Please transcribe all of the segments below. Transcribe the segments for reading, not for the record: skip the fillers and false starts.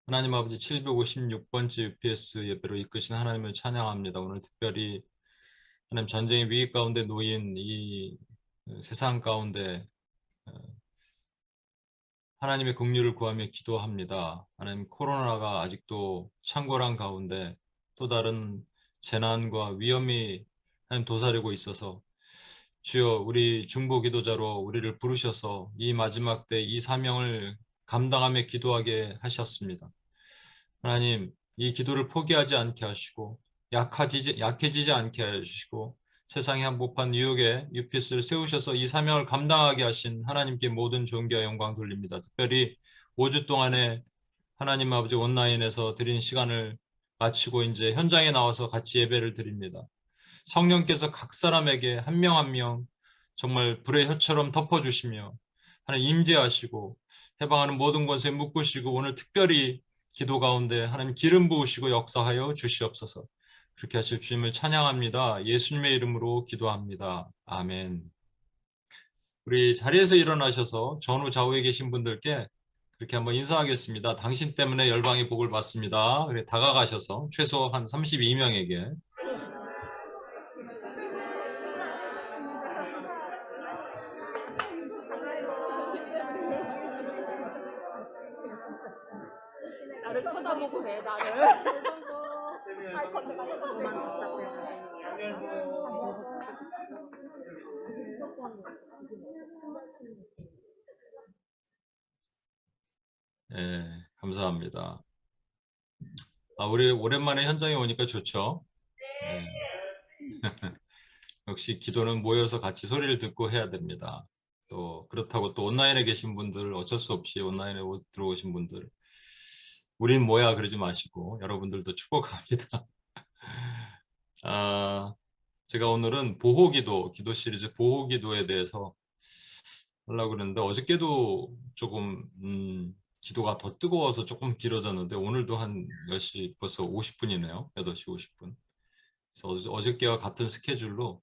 하나님 아버지 756번째 UPS 예배로 이끄신 하나님을 찬양합니다. 오늘 특별히 하나님 전쟁의 위기 가운데 놓인 이 세상 가운데 하나님의 긍휼을 구하며 기도합니다. 하나님 코로나가 아직도 창궐한 가운데 또 다른 재난과 위험이 하나님 도사리고 있어서 주여 우리 중보 기도자로 우리를 부르셔서 이 마지막 때 이 사명을 감당하며 기도하게 하셨습니다. 하나님, 이 기도를 포기하지 않게 하시고 약해지지 않게 해주시고 세상의 한복판 뉴욕에 유피스를 세우셔서 이 사명을 감당하게 하신 하나님께 모든 존귀와 영광 돌립니다. 특별히 5주 동안에 하나님 아버지 온라인에서 드린 시간을 마치고 이제 현장에 나와서 같이 예배를 드립니다. 성령께서 각 사람에게 한 명 한 명 정말 불의 혀처럼 덮어주시며 하나님 임재하시고 해방하는 모든 것에 묶으시고 오늘 특별히 기도 가운데 하나님 기름 부으시고 역사하여 주시옵소서. 그렇게 하실 주님을 찬양합니다. 예수님의 이름으로 기도합니다. 아멘. 우리 자리에서 일어나셔서 전후 좌우에 계신 분들께 그렇게 한번 인사하겠습니다. 당신 때문에 열방의 복을 받습니다. 그래 다가가셔서 최소 한 32명에게 나를 쳐다보고 해, 나를. 감사합니다. 우리 오랜만에 현장에 오니까 좋죠? 네. 역시 기도는 모여서 같이 소리를 듣고 해야 됩니다. 또 그렇다고 또 온라인에 계신 분들 어쩔 수 없이 온라인에 들어오신 분들 우린 뭐야 그러지 마시고 여러분들도 축복합니다. 제가 오늘은 보호기도, 기도 시리즈 보호기도에 대해서 하려고 그랬는데 어저께도 조금 기도가 더 뜨거워서 조금 길어졌는데 오늘도 한 10시 벌써 50분이네요. 8시 50분. 그래서 어저께와 같은 스케줄로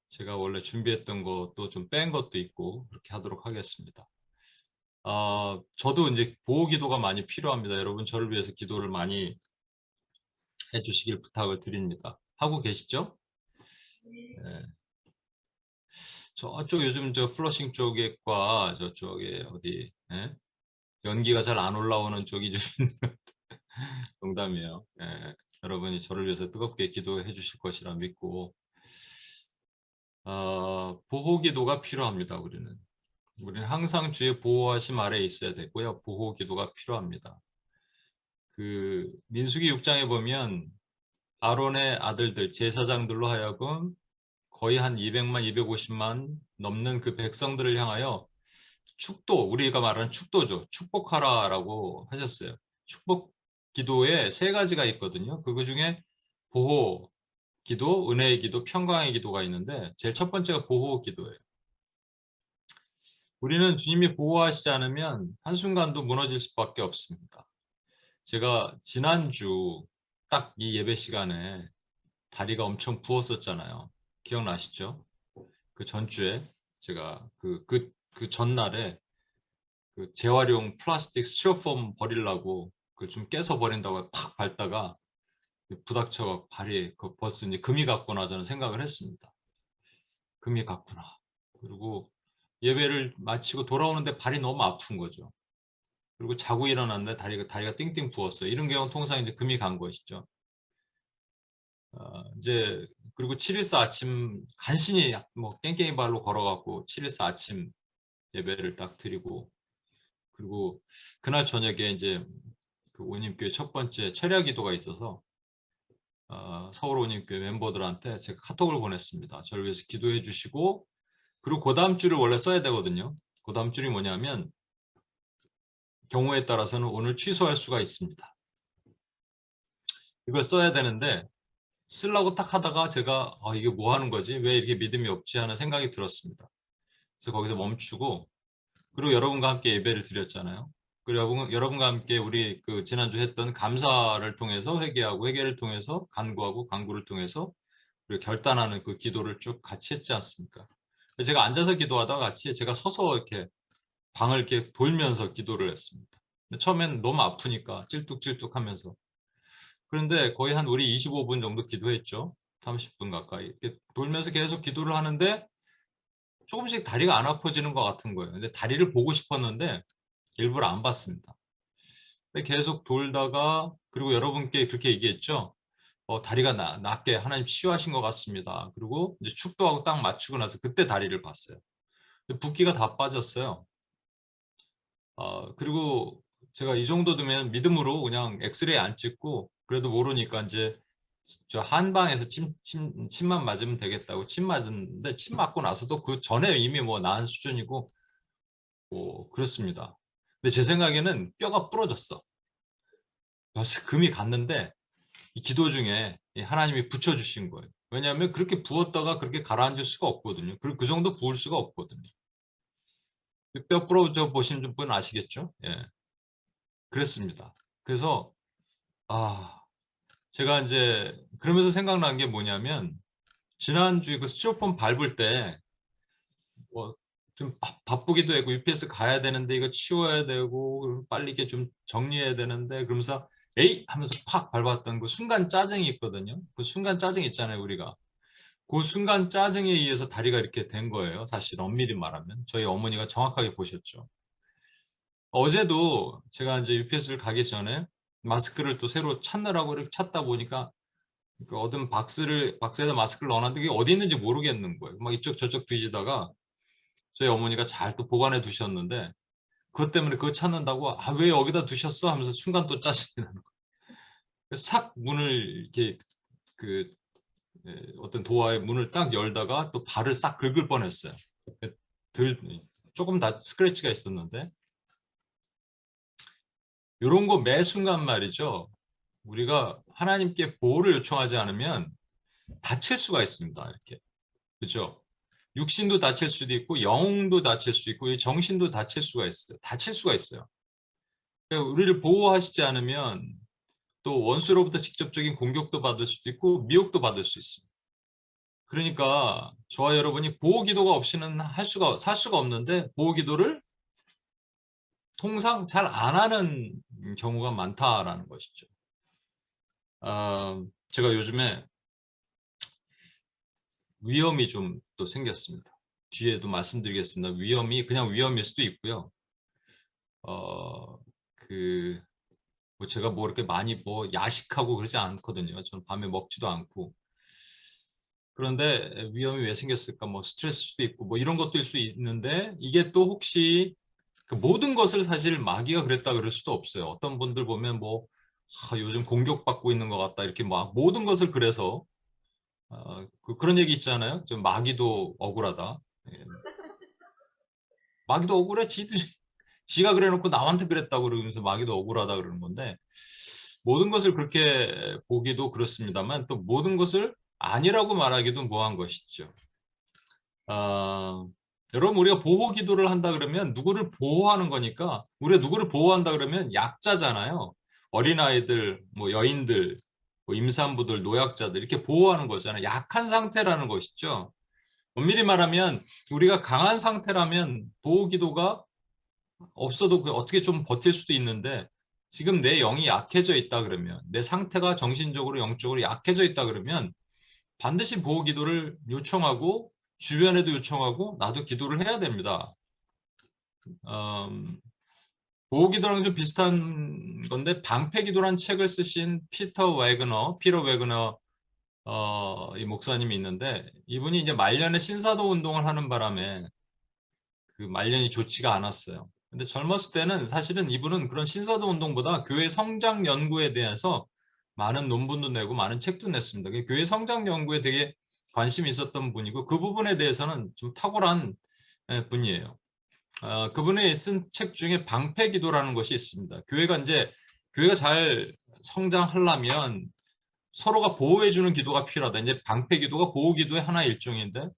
제가 원래 준비했던 것도 좀 뺀 것도 있고 그렇게 하도록 하겠습니다. 저도 이제 보호 기도가 많이 필요합니다. 여러분 저를 위해서 기도를 많이 해주시길 부탁을 드립니다. 하고 계시죠? 네. 저쪽 요즘 저 플러싱 쪽과 저쪽에 어디 연기가 잘 안 올라오는 쪽이 좀 농담이에요. 여러분이 저를 위해서 뜨겁게 기도해 주실 것이라 믿고 보호 기도가 필요합니다. 우리는 항상 주의 보호하심 아래에 있어야 되고요. 보호 기도가 필요합니다. 그 민수기 6장에 보면 아론의 아들들 제사장들로 하여금 거의 한 200만, 250만 넘는 그 백성들을 향하여 축도, 우리가 말하는 축도죠. 축복하라라고 하셨어요. 축복 기도에 세 가지가 있거든요. 그 중에 보호 기도, 은혜의 기도, 평강의 기도가 있는데 제일 첫 번째가 보호 기도예요. 우리는 주님이 보호하시지 않으면 한순간도 무너질 수밖에 없습니다. 제가 지난주 딱 이 예배 시간에 다리가 엄청 부었었잖아요. 기억나시죠? 그 전주에 제가 그 전날에 그 재활용 플라스틱 스티로폼 버리려고 그걸 좀 깨서 버린다고 팍 밟다가 부닥쳐가 발이 벌써 이제 금이 갔구나 저는 생각을 했습니다. 금이 갔구나. 그리고 예배를 마치고 돌아오는데 발이 너무 아픈 거죠. 그리고 자고 일어났는데 다리가 띵띵 부었어요. 이런 경우는 통상 이제 금이 간 것이죠. 이제 그리고 7일사 아침 간신히 뭐 깽깽이 발로 걸어갖고 7일사 아침 예배를 딱 드리고 그리고 그날 저녁에 이제 그 온님교회 첫 번째 철야 기도가 있어서 서울 온님교회 멤버들한테 제가 카톡을 보냈습니다. 저를 위해서 기도해 주시고 그리고 그 다음 주를 원래 써야 되거든요. 그 다음 줄이 뭐냐면 경우에 따라서는 오늘 취소할 수가 있습니다. 이걸 써야 되는데 쓰려고 딱 하다가 제가 이게 뭐 하는 거지? 왜 이렇게 믿음이 없지? 하는 생각이 들었습니다. 그래서 거기서 멈추고 그리고 여러분과 함께 예배를 드렸잖아요. 그리고 여러분과 함께 우리 그 지난주 했던 감사를 통해서 회개하고 회개를 통해서 간구하고 간구를 통해서 그리고 결단하는 그 기도를 쭉 같이 했지 않습니까? 제가 앉아서 기도하다가 같이 제가 서서 이렇게 방을 이렇게 돌면서 기도를 했습니다. 근데 처음엔 너무 아프니까 찔뚝찔뚝하면서. 그런데 거의 한 우리 25분 정도 기도했죠. 30분 가까이. 이렇게 돌면서 계속 기도를 하는데 조금씩 다리가 안 아파지는 것 같은 거예요. 근데 다리를 보고 싶었는데 일부러 안 봤습니다. 근데 계속 돌다가, 그리고 여러분께 그렇게 얘기했죠. 다리가 낫게 하나님 치유하신 것 같습니다. 그리고 이제 축도하고 딱 맞추고 나서 그때 다리를 봤어요. 근데 붓기가 다 빠졌어요. 그리고 제가 이 정도 되면 믿음으로 그냥 엑스레이 안 찍고, 그래도 모르니까 이제 저 한방에서 침만 맞으면 되겠다고 침 맞았는데, 침 맞고 나서도 그 전에 이미 뭐 나은 수준이고 뭐 그렇습니다. 근데 제 생각에는 뼈가 부러졌어. 금이 갔는데 이 기도 중에 하나님이 붙여주신 거예요. 왜냐하면 그렇게 부었다가 그렇게 가라앉을 수가 없거든요. 그리고 그 정도 부을 수가 없거든요. 뼈 부러져 보신 분 아시겠죠? 예, 그랬습니다. 그래서 제가 이제 그러면서 생각난 게 뭐냐면, 지난주에 그 스티로폼 밟을 때 뭐 좀 바쁘기도 했고 UPS 가야 되는데 이거 치워야 되고 빨리 이렇게 좀 정리해야 되는데, 그러면서 에이 하면서 팍 밟았던 그 순간 짜증이 있거든요. 그 순간 짜증 있잖아요, 우리가. 그 순간 짜증에 의해서 다리가 이렇게 된 거예요. 사실 엄밀히 말하면 저희 어머니가 정확하게 보셨죠. 어제도 제가 이제 UPS를 가기 전에 마스크를 또 새로 찾느라고 이렇게 찾다 보니까 그 얻은 박스에다 마스크를 넣어놨는데 그게 어디 있는지 모르겠는 거예요. 막 이쪽 저쪽 뒤지다가 저희 어머니가 잘 또 보관해 두셨는데, 그것 때문에 그거 찾는다고 왜 여기다 두셨어 하면서 순간 또 짜증이 나는 거예요. 싹 문을 이렇게 그 어떤 도화의 문을 딱 열다가 또 발을 싹 긁을 뻔했어요. 들 조금 다 스크래치가 있었는데, 이런 거 매 순간 말이죠. 우리가 하나님께 보호를 요청하지 않으면 다칠 수가 있습니다. 이렇게. 그죠? 육신도 다칠 수도 있고 영도 다칠 수 있고 정신도 다칠 수가 있어요. 다칠 수가 있어요. 그러니까 우리를 보호하시지 않으면 또 원수로부터 직접적인 공격도 받을 수도 있고 미혹도 받을 수 있습니다. 그러니까 저와 여러분이 보호 기도가 없이는 살 수가 없는데, 보호 기도를 통상 잘 안 하는 경우가 많다라는 것이죠. 제가 요즘에 위험이 좀 또 생겼습니다. 뒤에도 말씀드리겠습니다. 위험이 그냥 위험일 수도 있고요. 그, 뭐 제가 뭐 이렇게 많이 뭐 야식하고 그러지 않거든요. 저는 밤에 먹지도 않고. 그런데 위험이 왜 생겼을까? 뭐 스트레스 수도 있고 뭐 이런 것도일 수 있는데, 이게 또 혹시 그 모든 것을 사실 마귀가 그랬다 그럴 수도 없어요. 어떤 분들 보면 뭐 요즘 공격받고 있는 것 같다 이렇게 막 모든 것을 그래서 그런 얘기 있잖아요. 좀 마귀도 억울하다. 예. 마귀도 억울해. 지가 그래놓고 남한테 그랬다고 그러면서 마귀도 억울하다 그러는 건데, 모든 것을 그렇게 보기도 그렇습니다만 또 모든 것을 아니라고 말하기도 뭐한 것이죠. 여러분, 우리가 보호 기도를 한다 그러면 누구를 보호하는 거니까, 우리가 누구를 보호한다 그러면 약자잖아요. 어린아이들, 뭐 여인들, 뭐 임산부들, 노약자들 이렇게 보호하는 거잖아요. 약한 상태라는 것이죠. 엄밀히 말하면 우리가 강한 상태라면 보호 기도가 없어도 어떻게 좀 버틸 수도 있는데, 지금 내 영이 약해져 있다 그러면, 내 상태가 정신적으로 영적으로 약해져 있다 그러면 반드시 보호 기도를 요청하고 주변에도 요청하고 나도 기도를 해야 됩니다. 보호 기도랑 좀 비슷한 건데, 방패 기도란 책을 쓰신 피터 웨그너 이 목사님이 있는데, 이분이 이제 말년에 신사도 운동을 하는 바람에 그 말년이 좋지가 않았어요. 근데 젊었을 때는 사실은 이분은 그런 신사도 운동보다 교회 성장 연구에 대해서 많은 논문도 내고 많은 책도 냈습니다. 교회 성장 연구에 되게 관심이 있었던 분이고, 그 부분에 대해서는 좀 탁월한 분이에요. 그분이 쓴 책 중에 방패 기도라는 것이 있습니다. 교회가 잘 성장하려면 서로가 보호해주는 기도가 필요하다. 이제 방패 기도가 보호 기도의 하나의 일종인데,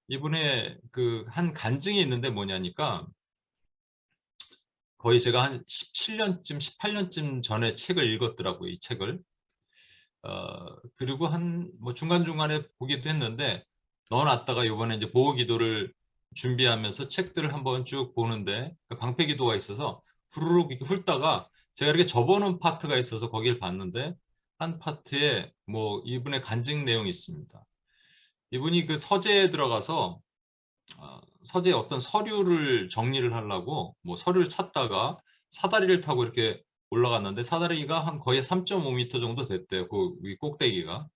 이분의 그 한 간증이 있는데 뭐냐니까, 거의 제가 한 17년쯤, 18년쯤 전에 책을 읽었더라고요, 이 책을. 그리고 뭐 중간중간에 보기도 했는데, 넣어놨다가 이번에 이제 보호 기도를 준비하면서 책들을 한번 쭉 보는데, 그 방패 기도가 있어서 후루룩 이렇게 훑다가 제가 이렇게 접어놓은 파트가 있어서 거기를 봤는데 한 파트에 뭐 이분의 간증 내용이 있습니다. 이분이 그 서재에 들어가서 서재에 어떤 서류를 정리를 하려고 뭐 서류를 찾다가 사다리를 타고 이렇게 올라갔는데 사다리가 한 거의 3.5m 정도 됐대요. 그 위 꼭대기가.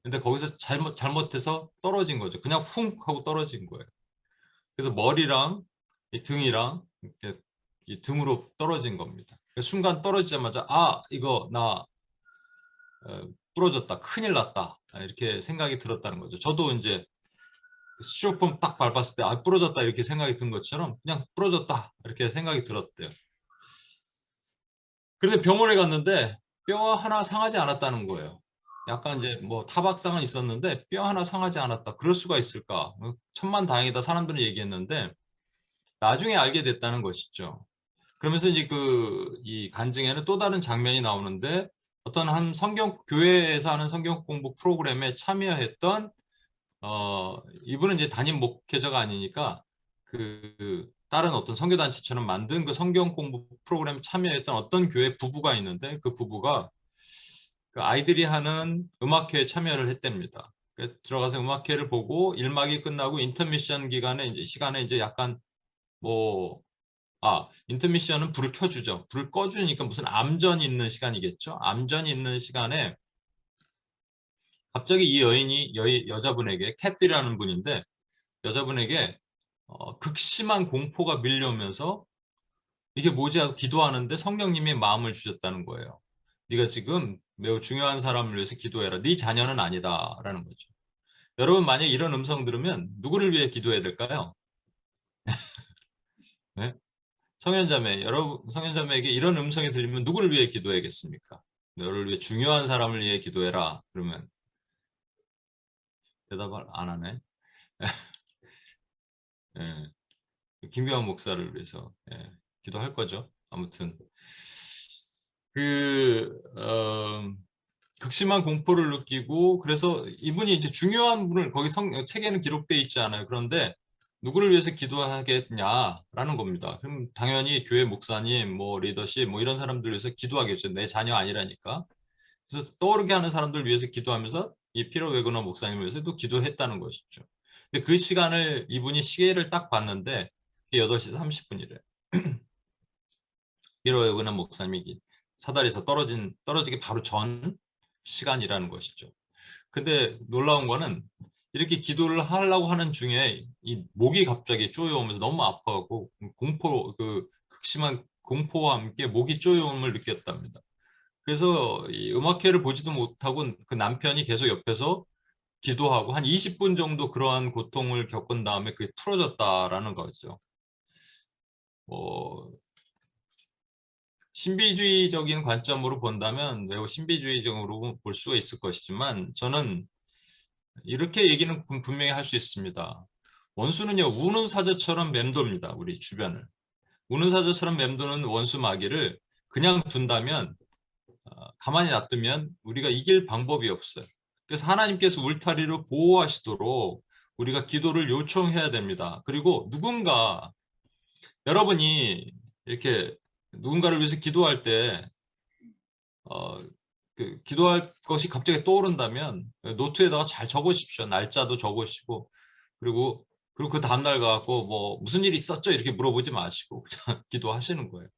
근데 거기서 잘못해서 떨어진 거죠. 그냥 훅 하고 떨어진 거예요. 그래서 머리랑 이 등이랑 이렇게 이 등으로 떨어진 겁니다. 순간 떨어지자마자 이거 나 부러졌다. 큰일 났다. 이렇게 생각이 들었다는 거죠. 저도 이제 스티로폼 딱 밟았을 때 부러졌다 이렇게 생각이 든 것처럼 그냥 부러졌다 이렇게 생각이 들었대요. 그런데 병원에 갔는데 뼈 하나 상하지 않았다는 거예요. 약간 이제 뭐 타박상은 있었는데 뼈 하나 상하지 않았다. 그럴 수가 있을까? 천만다행이다 사람들은 얘기했는데 나중에 알게 됐다는 것이죠. 그러면서 이제 이 간증에는 또 다른 장면이 나오는데 어떤 한 교회에서 하는 성경 공부 프로그램에 참여했던 이분은 이제 담임 목회자가 아니니까 다른 어떤 선교단체처럼 만든 그 성경 공부 프로그램 참여했던 어떤 교회 부부가 있는데 그 부부가 그 아이들이 하는 음악회에 참여를 했답니다. 그래서 들어가서 음악회를 보고 1막이 끝나고 인터미션 시간에 이제 약간 뭐 인터미션은 불을 켜주죠. 불을 꺼주니까 무슨 암전이 있는 시간이겠죠. 암전이 있는 시간에 갑자기 이 여자분에게 캣이라는 분인데 여자분에게 극심한 공포가 밀려오면서 이게 뭐지 하고 기도하는데 성령님이 마음을 주셨다는 거예요. 네가 지금 매우 중요한 사람을 위해서 기도해라. 네 자녀는 아니다라는 거죠. 여러분 만약 이런 음성 들으면 누구를 위해 기도해야 될까요? 네? 성현자매에게 이런 음성이 들리면 누구를 위해 기도해야겠습니까? 너를 위해 중요한 사람을 위해 기도해라. 그러면 대답을 안 하네. 예. 김경환 목사를 위해서 기도할 거죠. 아무튼 그 극심한 공포를 느끼고 그래서 이분이 이제 중요한 분을 거기 책에는 기록되어 있지 않아요. 그런데 누구를 위해서 기도하겠냐라는 겁니다. 그럼 당연히 교회 목사님, 뭐 리더십, 뭐 이런 사람들 위해서 기도하겠죠. 내 자녀 아니라니까. 그래서 떠오르게 하는 사람들 위해서 기도하면서 이 피러 웨그너 목사님을 위해서도 기도했다는 것이죠. 근데 그 시간을 이분이 시계를 딱 봤는데 8시 30분이래. 피러 웨그너 목사님이 사다리에서 떨어지기 바로 전 시간이라는 것이죠. 근데 놀라운 거는 이렇게 기도를 하려고 하는 중에 이 목이 갑자기 쪼여오면서 너무 아파하고 극심한 공포와 함께 목이 쪼여옴을 느꼈답니다. 그래서 이 음악회를 보지도 못하고 그 남편이 계속 옆에서 기도하고 한 20분 정도 그러한 고통을 겪은 다음에 그게 풀어졌다라는 거죠. 뭐 신비주의적인 관점으로 본다면 매우 신비주의적으로 볼 수가 있을 것이지만 저는 이렇게 얘기는 분명히 할 수 있습니다. 원수는요, 우는 사자처럼 맴돕니다. 우리 주변을. 우는 사자처럼 맴도는 원수 마귀를 그냥 둔다면 가만히 놔두면 우리가 이길 방법이 없어요. 그래서 하나님께서 울타리로 보호하시도록 우리가 기도를 요청해야 됩니다. 그리고 여러분이 이렇게 누군가를 위해서 기도할 때 어, 기도할 것이 갑자기 떠오른다면 노트에다가 잘 적으십시오. 날짜도 적으시고 그리고 그 다음날 가고 뭐 무슨 일이 있었죠? 이렇게 물어보지 마시고 그냥 기도하시는 거예요.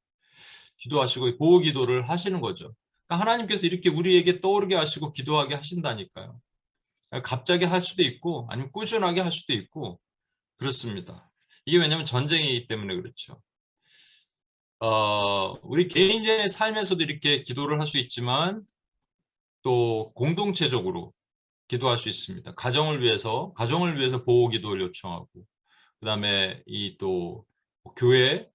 기도하시고 보호 기도를 하시는 거죠. 그러니까 하나님께서 이렇게 우리에게 떠오르게 하시고 기도하게 하신다니까요. 갑자기 할 수도 있고 아니면 꾸준하게 할 수도 있고 그렇습니다. 이게 왜냐하면 전쟁이기 때문에 그렇죠. 우리 개인의 삶에서도 이렇게 기도를 할 수 있지만 또 공동체적으로 기도할 수 있습니다. 가정을 위해서 보호 기도를 요청하고 그다음에 이 또 교회,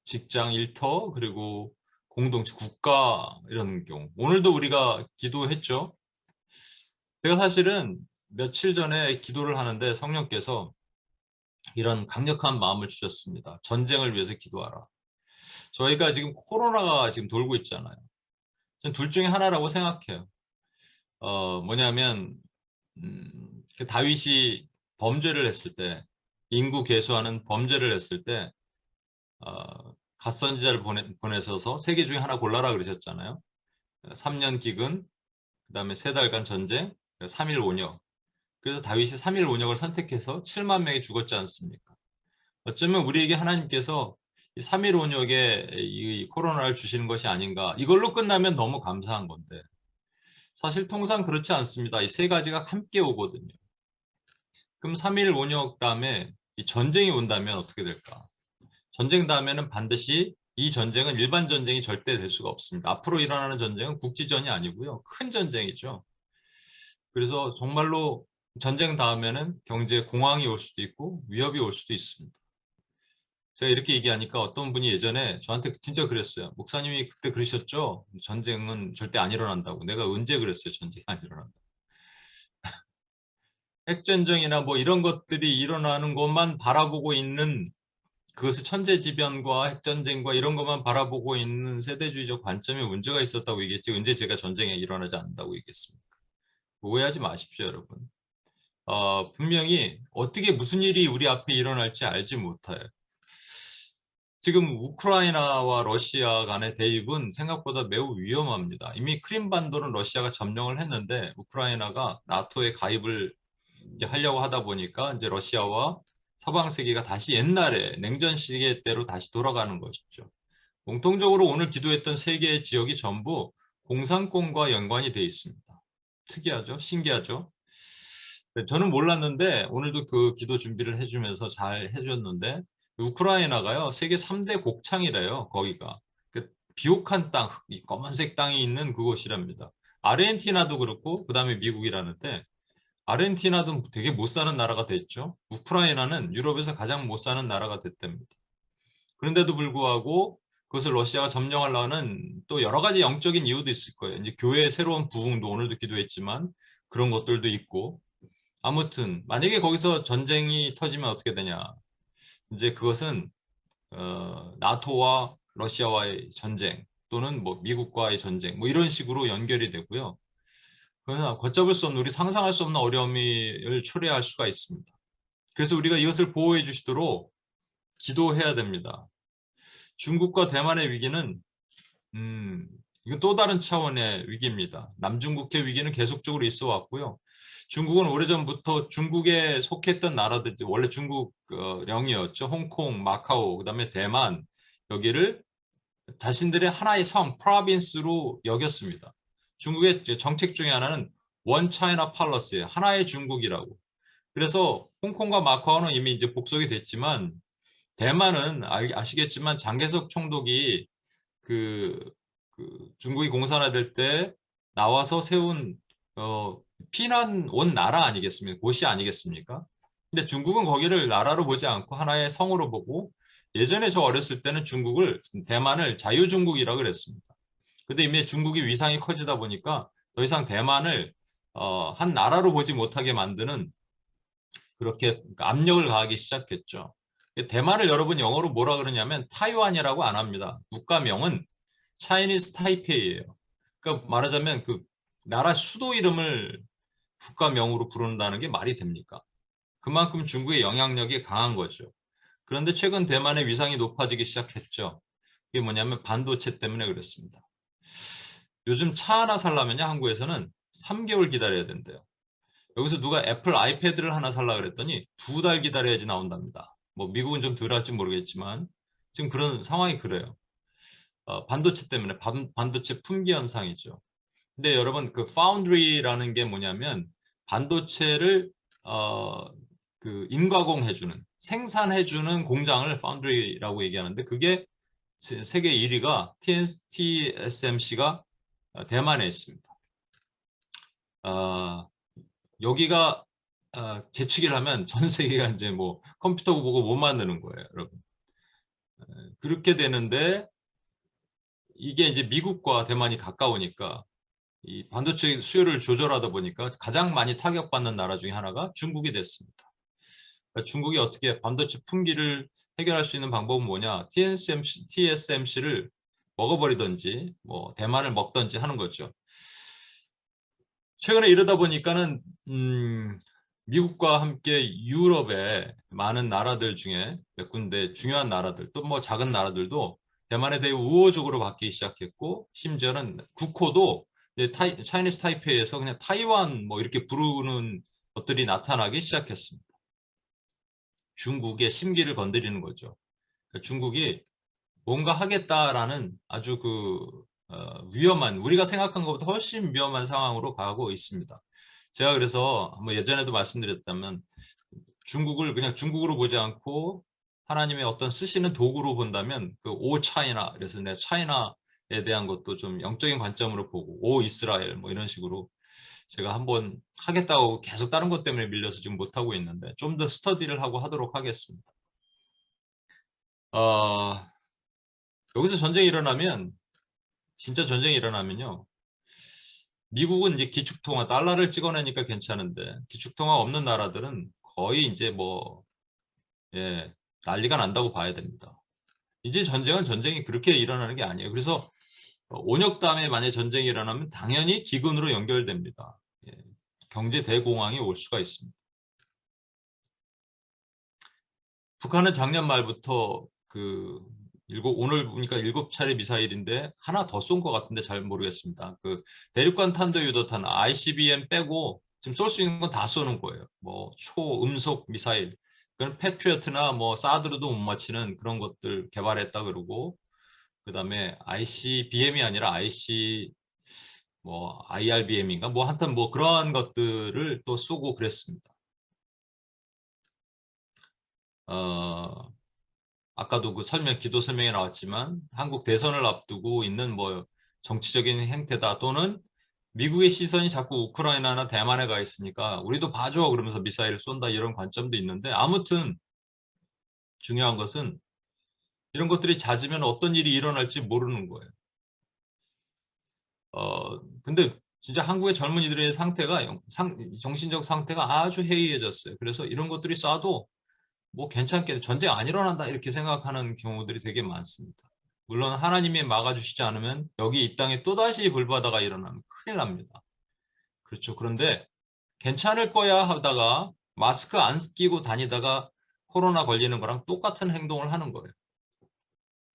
직장, 일터 그리고 공동체, 국가 이런 경우 오늘도 우리가 기도했죠. 제가 사실은 며칠 전에 기도를 하는데 성령께서 이런 강력한 마음을 주셨습니다. 전쟁을 위해서 기도하라. 저희가 지금 코로나가 지금 돌고 있잖아요. 전 둘 중에 하나라고 생각해요. 뭐냐면 그 다윗이 범죄를 했을 때 인구 개수하는 범죄를 했을 때 갓선지자를 보내셔서 세 개 중에 하나 골라라 그러셨잖아요. 3년 기근, 그다음에 3달간 전쟁, 3일 온역. 그래서 다윗이 3일 온역을 선택해서 7만 명이 죽었지 않습니까? 어쩌면 우리에게 하나님께서 이 3일 온역에 이 코로나를 주시는 것이 아닌가. 이걸로 끝나면 너무 감사한 건데 사실 통상 그렇지 않습니다. 이 세 가지가 함께 오거든요. 그럼 3일 온역 다음에 이 전쟁이 온다면 어떻게 될까? 전쟁 다음에는 반드시 이 전쟁은 일반 전쟁이 절대 될 수가 없습니다. 앞으로 일어나는 전쟁은 국지전이 아니고요. 큰 전쟁이죠. 그래서 정말로 전쟁 다음에는 경제 공황이 올 수도 있고 위협이 올 수도 있습니다. 제가 이렇게 얘기하니까 어떤 분이 예전에 저한테 진짜 그랬어요. 목사님이 그때 그러셨죠? 전쟁은 절대 안 일어난다고. 내가 언제 그랬어요? 전쟁이 안 일어난다고. 핵전쟁이나 뭐 이런 것들이 일어나는 것만 바라보고 있는 그것을 천재지변과 핵전쟁과 이런 것만 바라보고 있는 세대주의적 관점에 문제가 있었다고 얘기했지 언제 제가 전쟁에 일어나지 않는다고 얘기했습니까? 오해하지 마십시오, 여러분. 분명히 어떻게 무슨 일이 우리 앞에 일어날지 알지 못해요. 지금 우크라이나와 러시아 간의 대립은 생각보다 매우 위험합니다. 이미 크림반도는 러시아가 점령을 했는데 우크라이나가 나토에 가입을 이제 하려고 하다 보니까 이제 러시아와 서방 세계가 다시 옛날에 냉전 시대 때로 다시 돌아가는 것이죠. 공통적으로 오늘 기도했던 세 개의 지역이 전부 공산권과 연관이 돼 있습니다. 특이하죠? 신기하죠? 네, 저는 몰랐는데 오늘도 그 기도 준비를 해주면서 잘 해줬는데 우크라이나가요 세계 3대 곡창이래요. 거기가 그 비옥한 땅, 이 검은색 땅이 있는 그곳이랍니다. 아르헨티나도 그렇고 그 다음에 미국이라는데 아르헨티나도 되게 못 사는 나라가 됐죠. 우크라이나는 유럽에서 가장 못 사는 나라가 됐답니다. 그런데도 불구하고 그것을 러시아가 점령하려는 또 여러 가지 영적인 이유도 있을 거예요. 이제 교회의 새로운 부흥도 오늘도 기도했지만 그런 것들도 있고 아무튼 만약에 거기서 전쟁이 터지면 어떻게 되냐. 이제 그것은 나토와 러시아와의 전쟁 또는 뭐 미국과의 전쟁 뭐 이런 식으로 연결이 되고요. 그러나 걷잡을 수 없는 우리 상상할 수 없는 어려움을 초래할 수가 있습니다. 그래서 우리가 이것을 보호해 주시도록 기도해야 됩니다. 중국과 대만의 위기는 이건 또 다른 차원의 위기입니다. 남중국해 위기는 계속적으로 있어 왔고요. 중국은 오래전부터 중국에 속했던 나라들, 원래 중국령이었죠. 홍콩, 마카오, 그다음에 대만 여기를 자신들의 하나의 성, 프로빈스로 여겼습니다. 중국의 정책 중에 하나는 원 차이나 팔러스, 하나의 중국이라고. 그래서 홍콩과 마카오는 이미 이제 복속이 됐지만 대만은 아시겠지만 장개석 총독이 그, 중국이 공산화될 때 나와서 세운 피난 온 나라 아니겠습니까? 곳이 아니겠습니까? 근데 중국은 거기를 나라로 보지 않고 하나의 성으로 보고 예전에 저 어렸을 때는 중국을 대만을 자유중국이라고 그랬습니다. 근데 이미 중국이 위상이 커지다 보니까 더 이상 대만을 한 나라로 보지 못하게 만드는 그렇게 압력을 가하기 시작했죠. 대만을 여러분 영어로 뭐라 그러냐면 타이완이라고 안 합니다. 국가명은 차이니스 타이페이예요. 그러니까 말하자면 그 나라 수도 이름을 국가명으로 부른다는 게 말이 됩니까? 그만큼 중국의 영향력이 강한 거죠. 그런데 최근 대만의 위상이 높아지기 시작했죠. 그게 뭐냐면 반도체 때문에 그렇습니다. 요즘 차 하나 살려면요, 한국에서는 3개월 기다려야 된대요. 여기서 누가 애플 아이패드를 하나 살라 그랬더니 2달 기다려야지 나온답니다. 뭐 미국은 좀 덜 할지 모르겠지만 지금 그런 상황이 그래요. 반도체 때문에 반도체 품귀 현상이죠. 근데 여러분 그 파운드리라는 게 뭐냐면 반도체를 그 인가공해주는 생산해주는 공장을 파운드리라고 얘기하는데 그게 세계 1위가 TSMC가 대만에 있습니다. 여기가 재치기를 하면 전 세계가 이제 뭐 컴퓨터 보고 못 만드는 거예요, 여러분. 그렇게 되는데 이게 이제 미국과 대만이 가까우니까 이 반도체 수요를 조절하다 보니까 가장 많이 타격받는 나라 중에 하나가 중국이 됐습니다. 그러니까 중국이 어떻게 반도체 품귀를 해결할 수 있는 방법은 뭐냐? TSMC를 먹어버리든지 뭐 대만을 먹든지 하는 거죠. 최근에 이러다 보니까는 미국과 함께 유럽의 많은 나라들 중에 몇 군데 중요한 나라들 또 뭐 작은 나라들도 대만에 대해 우호적으로 바뀌기 시작했고 심지어는 국호도 차이니스 타이페이에서 그냥 타이완 뭐 이렇게 부르는 것들이 나타나기 시작했습니다. 중국의 심기를 건드리는 거죠. 그러니까 중국이 뭔가 하겠다라는 아주 위험한, 우리가 생각한 것보다 훨씬 위험한 상황으로 가고 있습니다. 제가 그래서 뭐 예전에도 말씀드렸다면 중국을 그냥 중국으로 보지 않고 하나님의 어떤 쓰시는 도구로 본다면 오 차이나, 그래서 내 차이나에 대한 것도 좀 영적인 관점으로 보고 오 이스라엘 뭐 이런 식으로 제가 한번 하겠다고 계속 다른 것 때문에 밀려서 지금 못하고 있는데 좀 더 스터디를 하고 하도록 하겠습니다. 여기서 전쟁이 일어나면, 진짜 전쟁이 일어나면요, 미국은 이제 기축통화 달러를 찍어내니까 괜찮은데 기축통화 없는 나라들은 거의 이제 뭐 예, 난리가 난다고 봐야 됩니다. 이제 전쟁은 전쟁이 그렇게 일어나는 게 아니에요. 그래서 온역 다음에 만약에 전쟁이 일어나면 당연히 기근으로 연결됩니다. 예, 경제 대공황이 올 수가 있습니다. 북한은 작년 말부터 오늘 보니까 7차례 미사일인데 하나 더 쏜 것 같은데 잘 모르겠습니다. 대륙간 탄도 유도탄 ICBM 빼고 지금 쏠 수 있는 건 다 쏘는 거예요. 뭐 초음속 미사일, 그건 패트리어트나 뭐 사드로도 못 맞히는 그런 것들 개발했다 그러고, 그다음에 ICBM이 아니라 뭐 IRBM인가 뭐 하여튼 뭐 그러한 것들을 또 쏘고 그랬습니다. 아까도 기도 설명에 나왔지만 한국 대선을 앞두고 있는 뭐 정치적인 행태다, 또는 미국의 시선이 자꾸 우크라이나나 대만에 가 있으니까 우리도 봐줘 그러면서 미사일을 쏜다, 이런 관점도 있는데, 아무튼 중요한 것은 이런 것들이 잦으면 어떤 일이 일어날지 모르는 거예요. 근데 진짜 한국의 젊은이들의 정신적 상태가 아주 해이해졌어요. 그래서 이런 것들이 쏴도 뭐 괜찮게 전쟁 안 일어난다 이렇게 생각하는 경우들이 되게 많습니다. 물론 하나님이 막아주시지 않으면 여기 이 땅에 또다시 불바다가 일어나면 큰일 납니다. 그렇죠. 그런데 괜찮을 거야 하다가 마스크 안 끼고 다니다가 코로나 걸리는 거랑 똑같은 행동을 하는 거예요.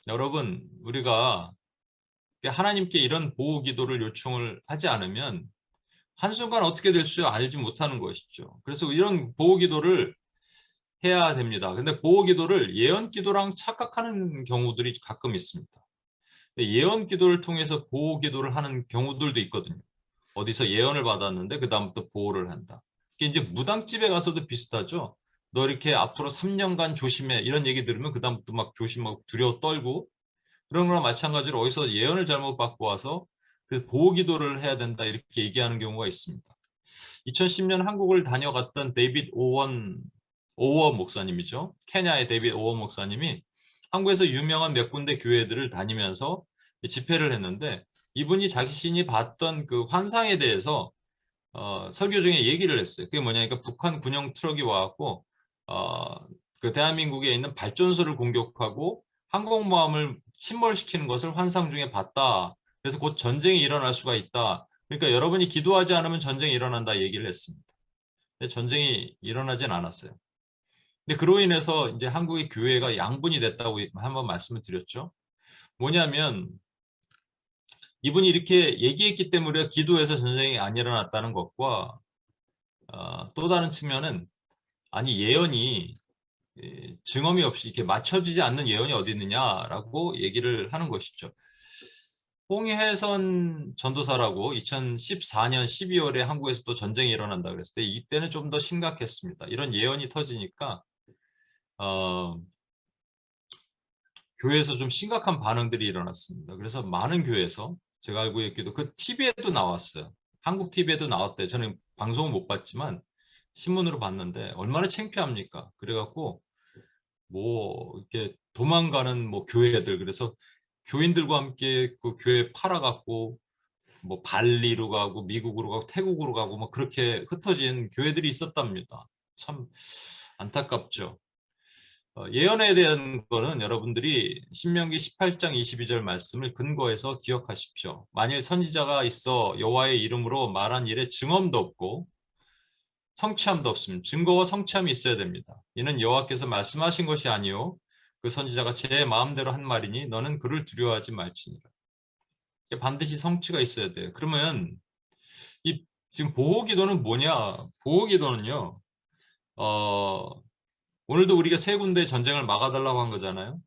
여러분, 우리가 하나님께 이런 보호 기도를 요청을 하지 않으면 한순간 어떻게 될 줄 알지 못하는 것이죠. 그래서 이런 보호 기도를 해야 됩니다. 근데 보호 기도를 예언 기도랑 착각하는 경우들이 가끔 있습니다. 예언 기도를 통해서 보호 기도를 하는 경우들도 있거든요. 어디서 예언을 받았는데 그 다음부터 보호를 한다. 이게 이제 무당집에 가서도 비슷하죠. 너 이렇게 앞으로 3년간 조심해, 이런 얘기 들으면 그 다음부터 막 조심하고 두려워 떨고, 그런 거랑 마찬가지로 어디서 예언을 잘못 받고 와서 그 보호 기도를 해야 된다 이렇게 얘기하는 경우가 있습니다. 2010년 한국을 다녀갔던 오원 목사님이죠. 케냐의 데이빗 오원 목사님이 한국에서 유명한 몇 군데 교회들을 다니면서 집회를 했는데, 이분이 자신이 봤던 그 환상에 대해서 설교 중에 얘기를 했어요. 그게 뭐냐니까 북한 군용 트럭이 와갖고 그 대한민국에 있는 발전소를 공격하고 항공모함을 침몰시키는 것을 환상 중에 봤다. 그래서 곧 전쟁이 일어날 수가 있다. 그러니까 여러분이 기도하지 않으면 전쟁이 일어난다 얘기를 했습니다. 근데 전쟁이 일어나진 않았어요. 근데 그로 인해서 이제 한국의 교회가 양분이 됐다고 한번 말씀을 드렸죠. 뭐냐면 이분이 이렇게 얘기했기 때문에 기도해서 전쟁이 안 일어났다는 것과 또 다른 측면은, 아니 예언이 증언이 없이 이렇게 맞춰지지 않는 예언이 어디 있느냐라고 얘기를 하는 것이죠. 홍혜선 전도사라고 2014년 12월에 한국에서 또 전쟁이 일어난다 그랬을 때 이때는 좀 더 심각했습니다. 이런 예언이 터지니까 교회에서 좀 심각한 반응들이 일어났습니다. 그래서 많은 교회에서 제가 알고 있기도 그 TV에도 나왔어요. 한국 TV에도 나왔대요. 저는 방송은 못 봤지만 신문으로 봤는데 얼마나 창피합니까? 그래갖고 뭐 이렇게 도망가는 뭐 교회들, 그래서 교인들과 함께 그 교회 팔아갖고 뭐 발리로 가고 미국으로 가고 태국으로 가고 뭐 그렇게 흩어진 교회들이 있었답니다. 참 안타깝죠. 예언에 대한 거는 여러분들이 신명기 18장 22절 말씀을 근거해서 기억하십시오. 만일 선지자가 있어 여호와의 이름으로 말한 일에 증언도 없고 성취함도 없으면 증거와 성취함이 있어야 됩니다. 이는 여호와께서 말씀하신 것이 아니요 그 선지자가 제 마음대로 한 말이니 너는 그를 두려워하지 말지니라. 반드시 성취가 있어야 돼요. 그러면 이 지금 보호기도는 뭐냐? 보호기도는요. 어, 오늘도 우리가 세 군데 전쟁을 막아달라고 한 거잖아요.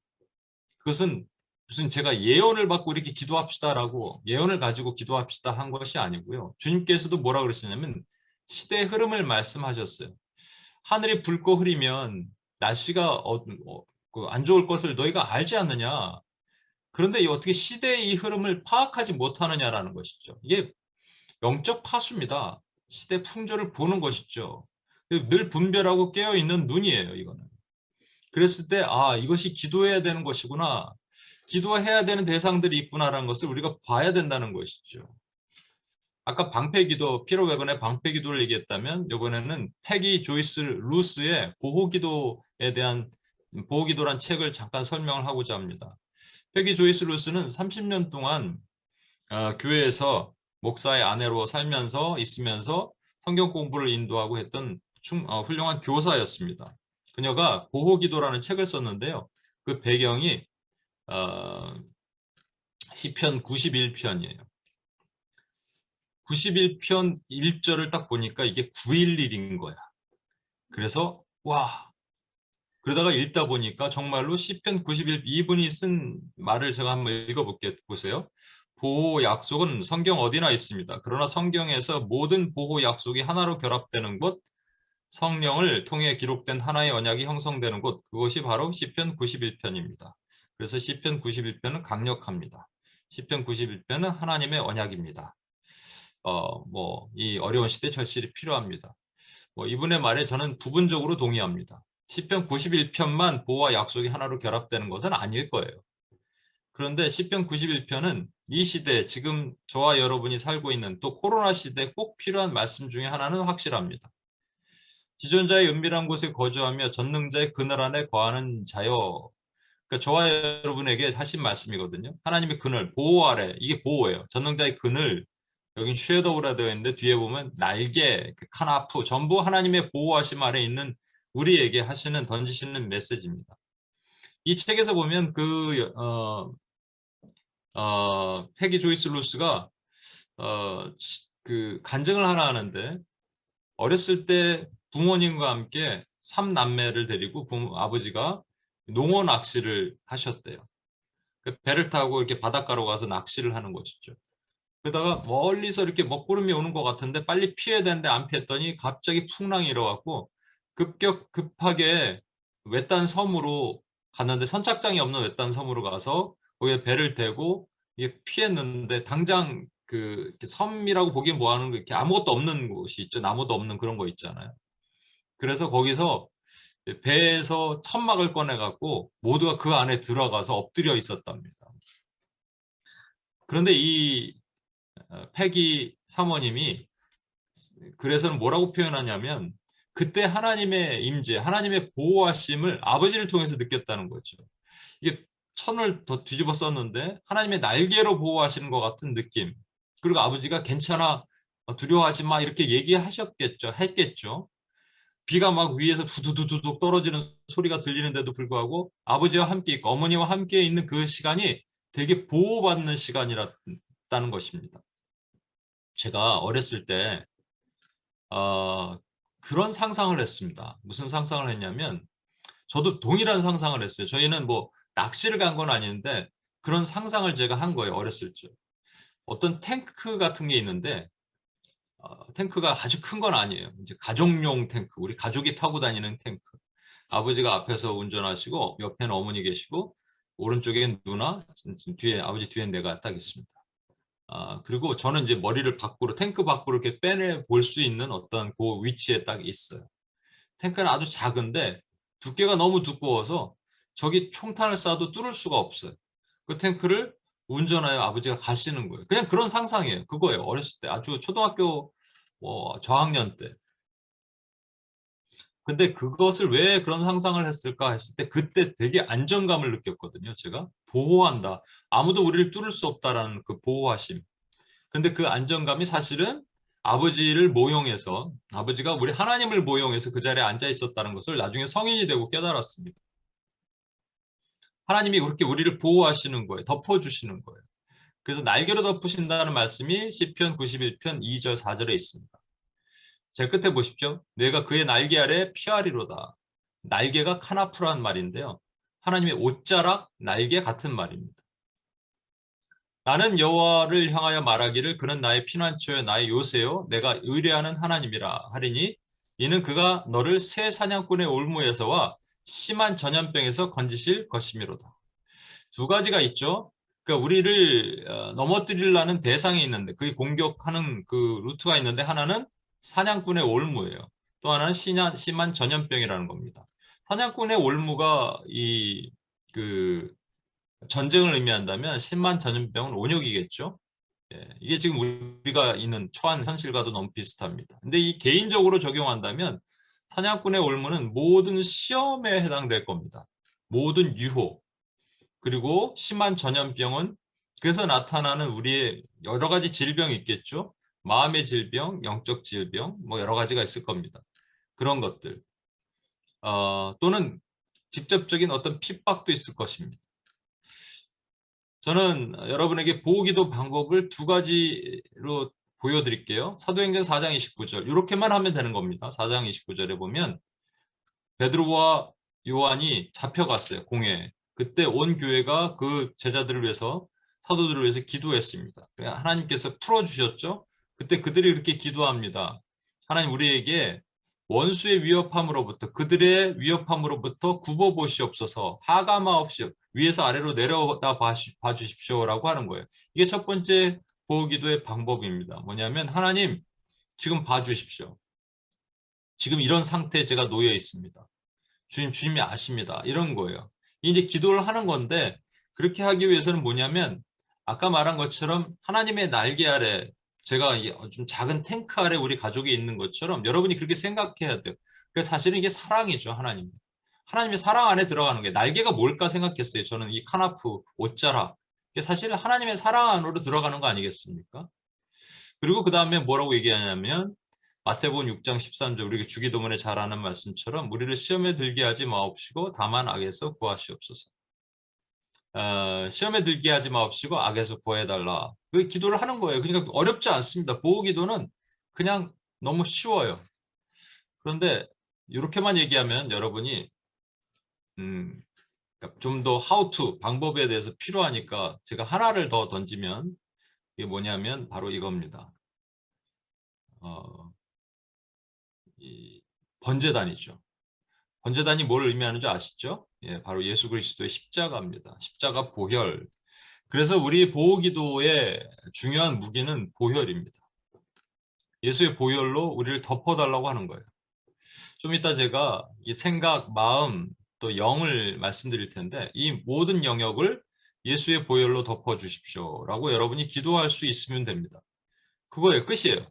그것은 무슨 제가 예언을 받고 이렇게 기도합시다라고 예언을 가지고 기도합시다 한 것이 아니고요. 주님께서도 뭐라 그러시냐면 시대의 흐름을 말씀하셨어요. 하늘이 붉고 흐리면 날씨가 안 좋을 것을 너희가 알지 않느냐. 그런데 어떻게 시대의 이 흐름을 파악하지 못하느냐라는 것이죠. 이게 영적 파수입니다. 시대 풍조를 보는 것이죠. 늘 분별하고 깨어있는 눈이에요, 이거는. 그랬을 때, 아, 이것이 기도해야 되는 것이구나. 기도해야 되는 대상들이 있구나라는 것을 우리가 봐야 된다는 것이죠. 아까 방패기도, 피로 웨번의 방패기도를 얘기했다면 이번에는 패기 조이스 루스의 보호기도에 대한 보호기도란 책을 잠깐 설명을 하고자 합니다. 패기 조이스 루스는 30년 동안 교회에서 목사의 아내로 살면서 있으면서 성경 공부를 인도하고 했던 훌륭한 교사였습니다. 그녀가 보호기도라는 책을 썼는데요. 그 배경이 시편 91편이에요. 91편 1절을 딱 보니까 이게 911인 거야. 그래서 와, 그러다가 읽다 보니까 정말로 시편 91 이분이 쓴 말을 제가 한번 읽어볼게요. 보세요. 보호 약속은 성경 어디나 있습니다. 그러나 성경에서 모든 보호 약속이 하나로 결합되는 곳, 성령을 통해 기록된 하나의 언약이 형성되는 곳, 그것이 바로 시편 91편입니다. 그래서 시편 91편은 강력합니다. 시편 91편은 하나님의 언약입니다. 이 어려운 시대 절실히 필요합니다. 이분의 말에 저는 부분적으로 동의합니다. 시편 91편만 보호와 약속이 하나로 결합되는 것은 아닐 거예요. 그런데 시편 91편은 이 시대, 지금 저와 여러분이 살고 있는 또 코로나 시대에 꼭 필요한 말씀 중에 하나는 확실합니다. 지존자의 은밀한 곳에 거주하며 전능자의 그늘 안에 거하는 자여. 그러니까 저와 여러분에게 하신 말씀이거든요. 하나님의 그늘, 보호 아래, 이게 보호예요. 전능자의 그늘, 여긴 쉐도우라 되어 있는데 뒤에 보면 날개, 카나프, 전부 하나님의 보호하심 아래 있는 우리에게 하시는, 던지시는 메시지입니다. 이 책에서 보면 패기 조이스 루스가 그 간증을 하나 하는데 어렸을 때 부모님과 함께 3남매를 데리고 아버지가 농어 낚시를 하셨대요. 배를 타고 이렇게 바닷가로 가서 낚시를 하는 것이죠. 그러다가 멀리서 이렇게 먹구름이 오는 것 같은데 빨리 피해야 되는데 안 피했더니 갑자기 풍랑이 일어났고 급하게 외딴 섬으로 갔는데 선착장이 없는 외딴 섬으로 가서 거기에 배를 대고 이게 피했는데 당장 그 섬이라고 보기엔 뭐 하는 거 이렇게 아무것도 없는 곳이 있죠. 나무도 없는 그런 거 있잖아요. 그래서 거기서 배에서 천막을 꺼내 갖고 모두가 그 안에 들어가서 엎드려 있었답니다. 그런데 이 패기 사모님이 그래서는 뭐라고 표현하냐면 그때 하나님의 임재, 하나님의 보호하심을 아버지를 통해서 느꼈다는 거죠. 이게 천을 더 뒤집어 썼는데 하나님의 날개로 보호하시는 것 같은 느낌. 그리고 아버지가 괜찮아, 두려워하지 마 이렇게 얘기하셨겠죠. 했겠죠. 비가 막 위에서 두두두둑 떨어지는 소리가 들리는데도 불구하고 아버지와 함께 있고 어머니와 함께 있는 그 시간이 되게 보호받는 시간이었다는 것입니다. 제가 어렸을 때 그런 상상을 했습니다. 무슨 상상을 했냐면 저도 동일한 상상을 했어요. 저희는 뭐 낚시를 간 건 아닌데 그런 상상을 제가 한 거예요. 어렸을 때. 어떤 탱크 같은 게 있는데 탱크가 아주 큰 건 아니에요. 이제 가족용 탱크, 우리 가족이 타고 다니는 탱크. 아버지가 앞에서 운전하시고 옆에는 어머니 계시고 오른쪽에 누나, 뒤에 아버지 뒤에 내가 딱 있습니다. 그리고 저는 이제 머리를 밖으로 탱크 밖으로 이렇게 빼내 볼 수 있는 어떤 그 위치에 딱 있어요. 탱크는 아주 작은데 두께가 너무 두꺼워서 저기 총탄을 쏴도 뚫을 수가 없어요. 그 탱크를 운전하여 아버지가 가시는 거예요. 그냥 그런 상상이에요. 그거예요. 어렸을 때 아주 초등학교 저학년 때. 근데 그것을 왜 그런 상상을 했을까 했을 때 그때 되게 안정감을 느꼈거든요. 제가 보호한다. 아무도 우리를 뚫을 수 없다라는 그 보호하심. 근데 그 안정감이 사실은 아버지를 모용해서 아버지가 우리 하나님을 모용해서 그 자리에 앉아 있었다는 것을 나중에 성인이 되고 깨달았습니다. 하나님이 그렇게 우리를 보호하시는 거예요. 덮어주시는 거예요. 그래서 날개로 덮으신다는 말씀이 시편 91편 2절 4절에 있습니다. 제일 끝에 보십시오. 내가 그의 날개 아래 피하리로다. 날개가 카나프라는 말인데요. 하나님의 옷자락, 날개 같은 말입니다. 나는 여호와를 향하여 말하기를 그는 나의 피난처요 나의 요새요 내가 의뢰하는 하나님이라 하리니 이는 그가 너를 새 사냥꾼의 올무에서와 심한 전염병에서 건지실 것이미로다. 두 가지가 있죠. 그러니까 우리를 넘어뜨리려는 대상이 있는데 그게 공격하는 그 루트가 있는데 하나는 사냥꾼의 올무예요. 또 하나는 심한 전염병이라는 겁니다. 사냥꾼의 올무가 그 전쟁을 의미한다면 심한 전염병은 온역이겠죠. 예, 이게 지금 우리가 있는 초안 현실과도 너무 비슷합니다. 근데 이 개인적으로 적용한다면 사냥꾼의 올무는 모든 시험에 해당될 겁니다. 모든 유혹, 그리고 심한 전염병은 그래서 나타나는 우리의 여러 가지 질병이 있겠죠. 마음의 질병, 영적 질병, 뭐 여러 가지가 있을 겁니다. 그런 것들. 또는 직접적인 어떤 핍박도 있을 것입니다. 저는 여러분에게 보호기도 방법을 두 가지로 보여드릴게요. 사도행전 4장 29절. 이렇게만 하면 되는 겁니다. 4장 29절에 보면 베드로와 요한이 잡혀갔어요. 공회에. 그때 온 교회가 그 제자들을 위해서 사도들을 위해서 기도했습니다. 하나님께서 풀어주셨죠. 그때 그들이 그렇게 기도합니다. 하나님 우리에게 원수의 위협함으로부터 그들의 위협함으로부터 굽어보시옵소서 하가마옵시오 위에서 아래로 내려다 봐주십시오라고 하는 거예요. 이게 첫 번째 보호기도의 방법입니다. 뭐냐면 하나님 지금 봐주십시오. 지금 이런 상태에 제가 놓여 있습니다. 주님이 아십니다. 이런 거예요. 이제 기도를 하는 건데 그렇게 하기 위해서는 뭐냐면 아까 말한 것처럼 하나님의 날개 아래 제가 좀 작은 탱크 아래 우리 가족이 있는 것처럼 여러분이 그렇게 생각해야 돼요. 그러니까 사실은 이게 사랑이죠. 하나님. 하나님의 사랑 안에 들어가는 게 날개가 뭘까 생각했어요. 저는 이 카나프, 옷자락. 이게 사실은 하나님의 사랑 안으로 들어가는 거 아니겠습니까? 그리고 그 다음에 뭐라고 얘기하냐면 마태복음 6장 13절 우리가 주기도문에 잘 아는 말씀처럼 우리를 시험에 들게 하지 마옵시고 다만 악에서 구하시옵소서. 시험에 들게 하지 마옵시고 악에서 구해달라. 그 기도를 하는 거예요. 그러니까 어렵지 않습니다. 보호기도는 그냥 너무 쉬워요. 그런데 이렇게만 얘기하면 여러분이 좀 더 how to 방법에 대해서 필요하니까 제가 하나를 더 던지면 이게 뭐냐면 바로 이겁니다. 이 번제단이죠. 번제단이 뭘 의미하는지 아시죠? 예, 바로 예수 그리스도의 십자가입니다. 십자가 보혈. 그래서 우리 보호기도의 중요한 무기는 보혈입니다. 예수의 보혈로 우리를 덮어달라고 하는 거예요. 좀 이따 제가 이 생각, 마음, 또 영을 말씀드릴 텐데 이 모든 영역을 예수의 보혈로 덮어주십시오라고 여러분이 기도할 수 있으면 됩니다. 그거예요. 끝이에요.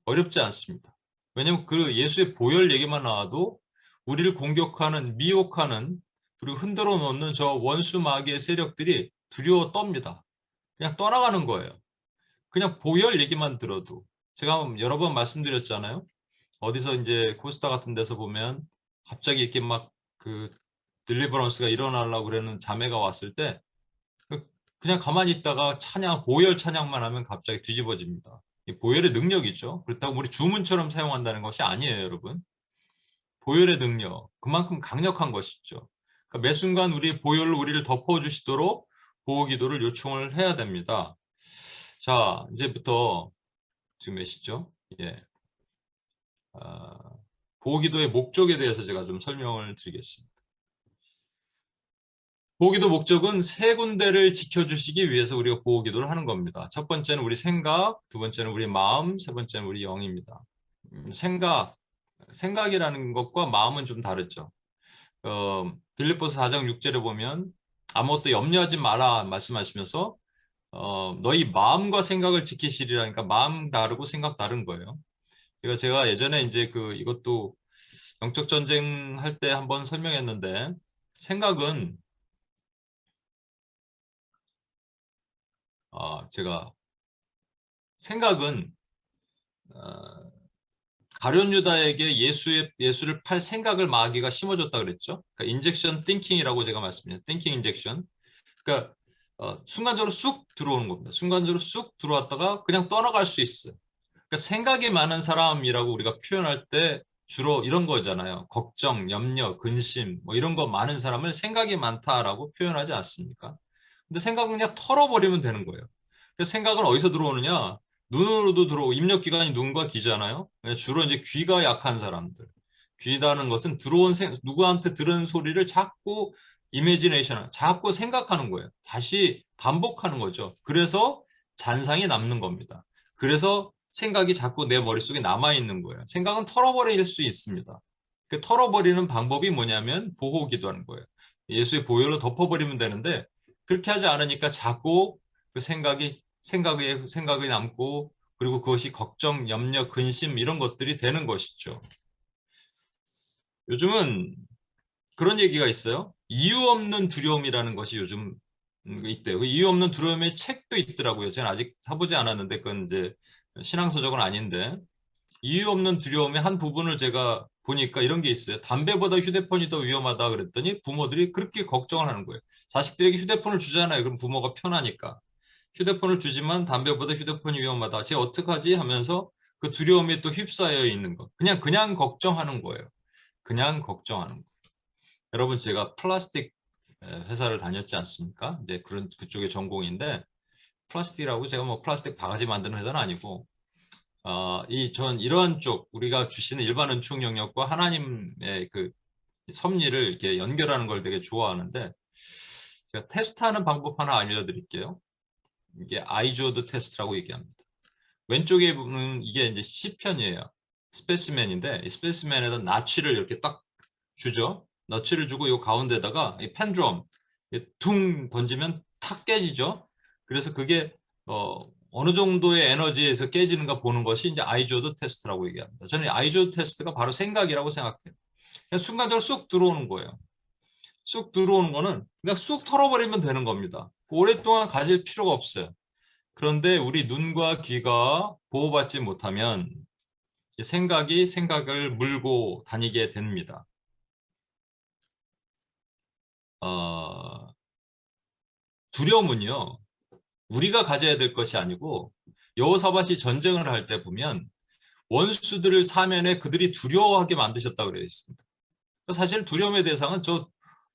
어렵지 않습니다. 왜냐하면 그 예수의 보혈 얘기만 나와도 우리를 공격하는, 미혹하는, 그리고 흔들어 놓는 저 원수 마귀의 세력들이 두려워 떱니다. 그냥 떠나가는 거예요. 그냥 보혈 얘기만 들어도. 제가 여러 번 말씀드렸잖아요. 어디서 이제 코스타 같은 데서 보면 갑자기 이렇게 막 그 딜리버런스가 일어나려고 그러는 자매가 왔을 때 그냥 가만히 있다가 보혈 찬양만 하면 갑자기 뒤집어집니다. 보혈의 능력이죠. 그렇다고 우리 주문처럼 사용한다는 것이 아니에요, 여러분. 보혈의 능력, 그만큼 강력한 것이죠. 그러니까 매 순간 우리 보혈로 우리를 덮어주시도록 보호기도를 요청을 해야 됩니다. 자, 이제부터 지금 몇 시죠? 예. 보호기도의 목적에 대해서 제가 좀 설명을 드리겠습니다. 보호기도 목적은 세 군데를 지켜주시기 위해서 우리가 보호기도를 하는 겁니다. 첫 번째는 우리 생각, 두 번째는 우리 마음, 세 번째는 우리 영입니다. 생각이라는 것과 마음은 좀 다르죠. 빌립보서 4장 6절에 보면 아무것도 염려하지 마라 말씀하시면서 너희 마음과 생각을 지키시리라니까 마음 다르고 생각 다른 거예요. 제가 예전에 이제 이것도 영적 전쟁 할 때 한번 설명했는데 생각은 제가 생각은 가룟 유다에게 예수를 팔 생각을 마귀가 심어줬다 그랬죠. 그러니까 인젝션 띵킹이라고 제가 말씀드렸죠. 띵킹 인젝션. 그러니까 순간적으로 쑥 들어오는 겁니다. 순간적으로 쑥 들어왔다가 그냥 떠나갈 수 있어요. 그러니까 생각이 많은 사람이라고 우리가 표현할 때 주로 이런 거잖아요. 걱정, 염려, 근심 뭐 이런 거 많은 사람을 생각이 많다라고 표현하지 않습니까? 근데 생각은 그냥 털어버리면 되는 거예요. 그 생각은 어디서 들어오느냐? 눈으로도 들어오고 입력기관이 눈과 귀잖아요. 주로 이제 귀가 약한 사람들. 귀라는 것은 누구한테 들은 소리를 자꾸 이미지네이션, 자꾸 생각하는 거예요. 다시 반복하는 거죠. 그래서 잔상이 남는 겁니다. 그래서 생각이 자꾸 내 머릿속에 남아있는 거예요. 생각은 털어버릴 수 있습니다. 그 털어버리는 방법이 뭐냐면 보호기도하는 거예요. 예수의 보혈로 덮어버리면 되는데 그렇게 하지 않으니까 자꾸 그 생각이 남고 그리고 그것이 걱정, 염려, 근심 이런 것들이 되는 것이죠. 요즘은 그런 얘기가 있어요. 이유 없는 두려움이라는 것이 요즘 있대요. 그 이유 없는 두려움의 책도 있더라고요. 저는 아직 사보지 않았는데 그건 이제 신앙서적은 아닌데 이유 없는 두려움의 한 부분을 제가 보니까 이런 게 있어요. 담배보다 휴대폰이 더 위험하다 그랬더니 부모들이 그렇게 걱정을 하는 거예요. 자식들에게 휴대폰을 주잖아요. 그럼 부모가 편하니까. 휴대폰을 주지만 담배보다 휴대폰이 위험하다. 쟤 어떡하지? 하면서 그 두려움에 또 휩싸여 있는 거. 그냥 걱정하는 거예요. 그냥 걱정하는 거. 여러분 제가 플라스틱 회사를 다녔지 않습니까? 이제 그쪽의 전공인데 플라스틱이라고 제가 뭐 플라스틱 바가지 만드는 회사는 아니고 전 이러한 쪽 우리가 주시는 일반 은총 영역과 하나님의 그 섭리를 이렇게 연결하는 걸 되게 좋아하는데 제가 테스트하는 방법 하나 알려드릴게요. 이게 아이조드 테스트라고 얘기합니다. 왼쪽에 보면 이게 이제 시편이에요. 스페시맨인데 이 스페시맨에다 나치를 이렇게 딱 주죠. 너치를 주고 이 가운데다가 이 펜드럼 퉁 던지면 탁 깨지죠. 그래서 그게 어느 정도의 에너지에서 깨지는가 보는 것이 이제 아이조드 테스트라고 얘기합니다. 저는 아이조드 테스트가 바로 생각이라고 생각해요. 그냥 순간적으로 쑥 들어오는 거예요. 쑥 들어오는 거는 그냥 쑥 털어버리면 되는 겁니다. 오랫동안 가질 필요가 없어요. 그런데 우리 눈과 귀가 보호받지 못하면 생각이 생각을 물고 다니게 됩니다. 두려움은요, 우리가 가져야 될 것이 아니고 여호사밧이 전쟁을 할 때 보면 원수들을 사면에 그들이 두려워하게 만드셨다고 되어 있습니다. 사실 두려움의 대상은 저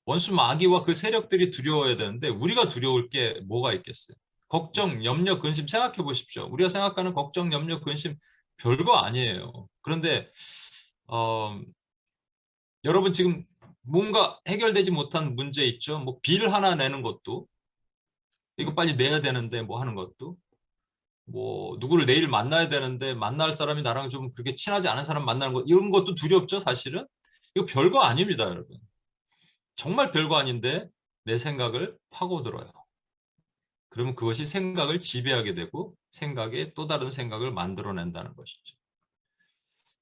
원수 마귀와 그 세력들이 두려워야 되는데 우리가 두려울 게 뭐가 있겠어요? 걱정, 염려, 근심 생각해 보십시오. 우리가 생각하는 걱정, 염려, 근심 별거 아니에요. 그런데 여러분 지금 뭔가 해결되지 못한 문제 있죠? 뭐 빌 하나 내는 것도 이거 빨리 내야 되는데 뭐 하는 것도 뭐 누구를 내일 만나야 되는데 만날 사람이 나랑 좀 그렇게 친하지 않은 사람 만나는 것 이런 것도 두렵죠, 사실은. 이거 별거 아닙니다, 여러분. 정말 별거 아닌데 내 생각을 파고들어요. 그러면 그것이 생각을 지배하게 되고 생각에 또 다른 생각을 만들어낸다는 것이죠.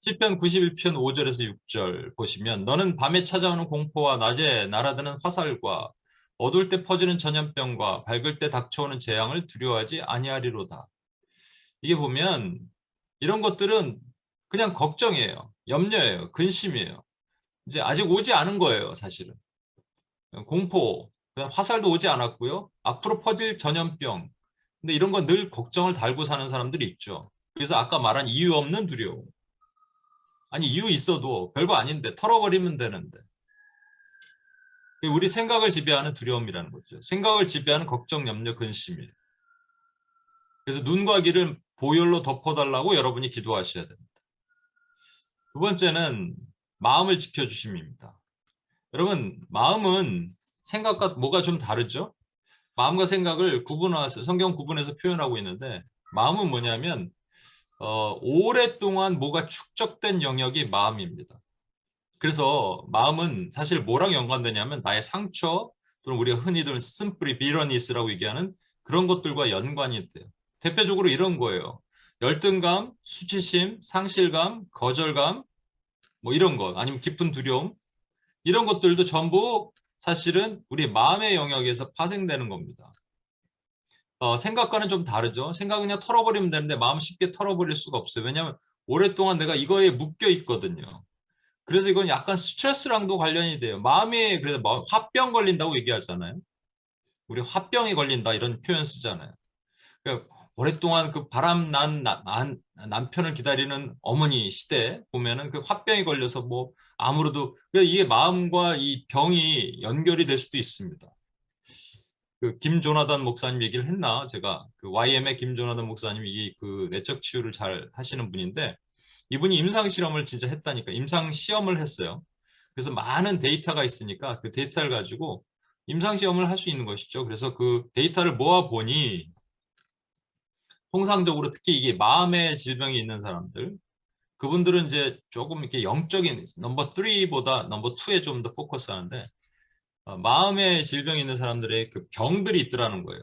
시편 91편 5절에서 6절 보시면 너는 밤에 찾아오는 공포와 낮에 날아드는 화살과 어두울 때 퍼지는 전염병과 밝을 때 닥쳐오는 재앙을 두려워하지 아니하리로다. 이게 보면 이런 것들은 그냥 걱정이에요. 염려예요. 근심이에요. 이제 아직 오지 않은 거예요, 사실은. 공포, 그다음 화살도 오지 않았고요. 앞으로 퍼질 전염병. 근데 이런 건 늘 걱정을 달고 사는 사람들이 있죠. 그래서 아까 말한 이유 없는 두려움. 아니 이유 있어도 별거 아닌데 털어버리면 되는데. 우리 생각을 지배하는 두려움이라는 거죠. 생각을 지배하는 걱정, 염려, 근심이에요. 그래서 눈과 귀를 보혈로 덮어달라고 여러분이 기도하셔야 됩니다. 두 번째는 마음을 지켜주심입니다. 여러분 마음은 생각과 뭐가 좀 다르죠? 마음과 생각을 구분해서 성경 구분해서 표현하고 있는데 마음은 뭐냐면 오랫동안 뭐가 축적된 영역이 마음입니다. 그래서 마음은 사실 뭐랑 연관되냐면 나의 상처 또는 우리가 흔히들 심플리 비러니스라고 얘기하는 그런 것들과 연관이 돼요. 대표적으로 이런 거예요. 열등감, 수치심, 상실감, 거절감 뭐 이런 것 아니면 깊은 두려움 이런 것들도 전부 사실은 우리 마음의 영역에서 파생되는 겁니다. 생각과는 좀 다르죠. 생각은 그냥 털어버리면 되는데 마음 쉽게 털어버릴 수가 없어요. 왜냐하면 오랫동안 내가 이거에 묶여 있거든요. 그래서 이건 약간 스트레스랑도 관련이 돼요. 마음에 그래서 화병 걸린다고 얘기하잖아요. 우리 화병이 걸린다 이런 표현 쓰잖아요. 그러니까 오랫동안 그 바람 난 남편을 기다리는 어머니 시대 보면은 그 화병이 걸려서 뭐 아무래도 그러니까 이게 마음과 이 병이 연결이 될 수도 있습니다. 그 김조나단 목사님 얘기를 했나 제가 그 YM의 김조나단 목사님이 그 내적 치유를 잘 하시는 분인데 이분이 임상 실험을 진짜 했다니까 임상 시험을 했어요. 그래서 많은 데이터가 있으니까 그 데이터를 가지고 임상 시험을 할 수 있는 것이죠. 그래서 그 데이터를 모아 보니 통상적으로 특히 이게 마음의 질병이 있는 사람들 그분들은 이제 조금 이렇게 영적인 넘버 3보다 넘버 2에 좀 더 포커스하는데 마음의 질병이 있는 사람들의 그 병들이 있더라는 거예요.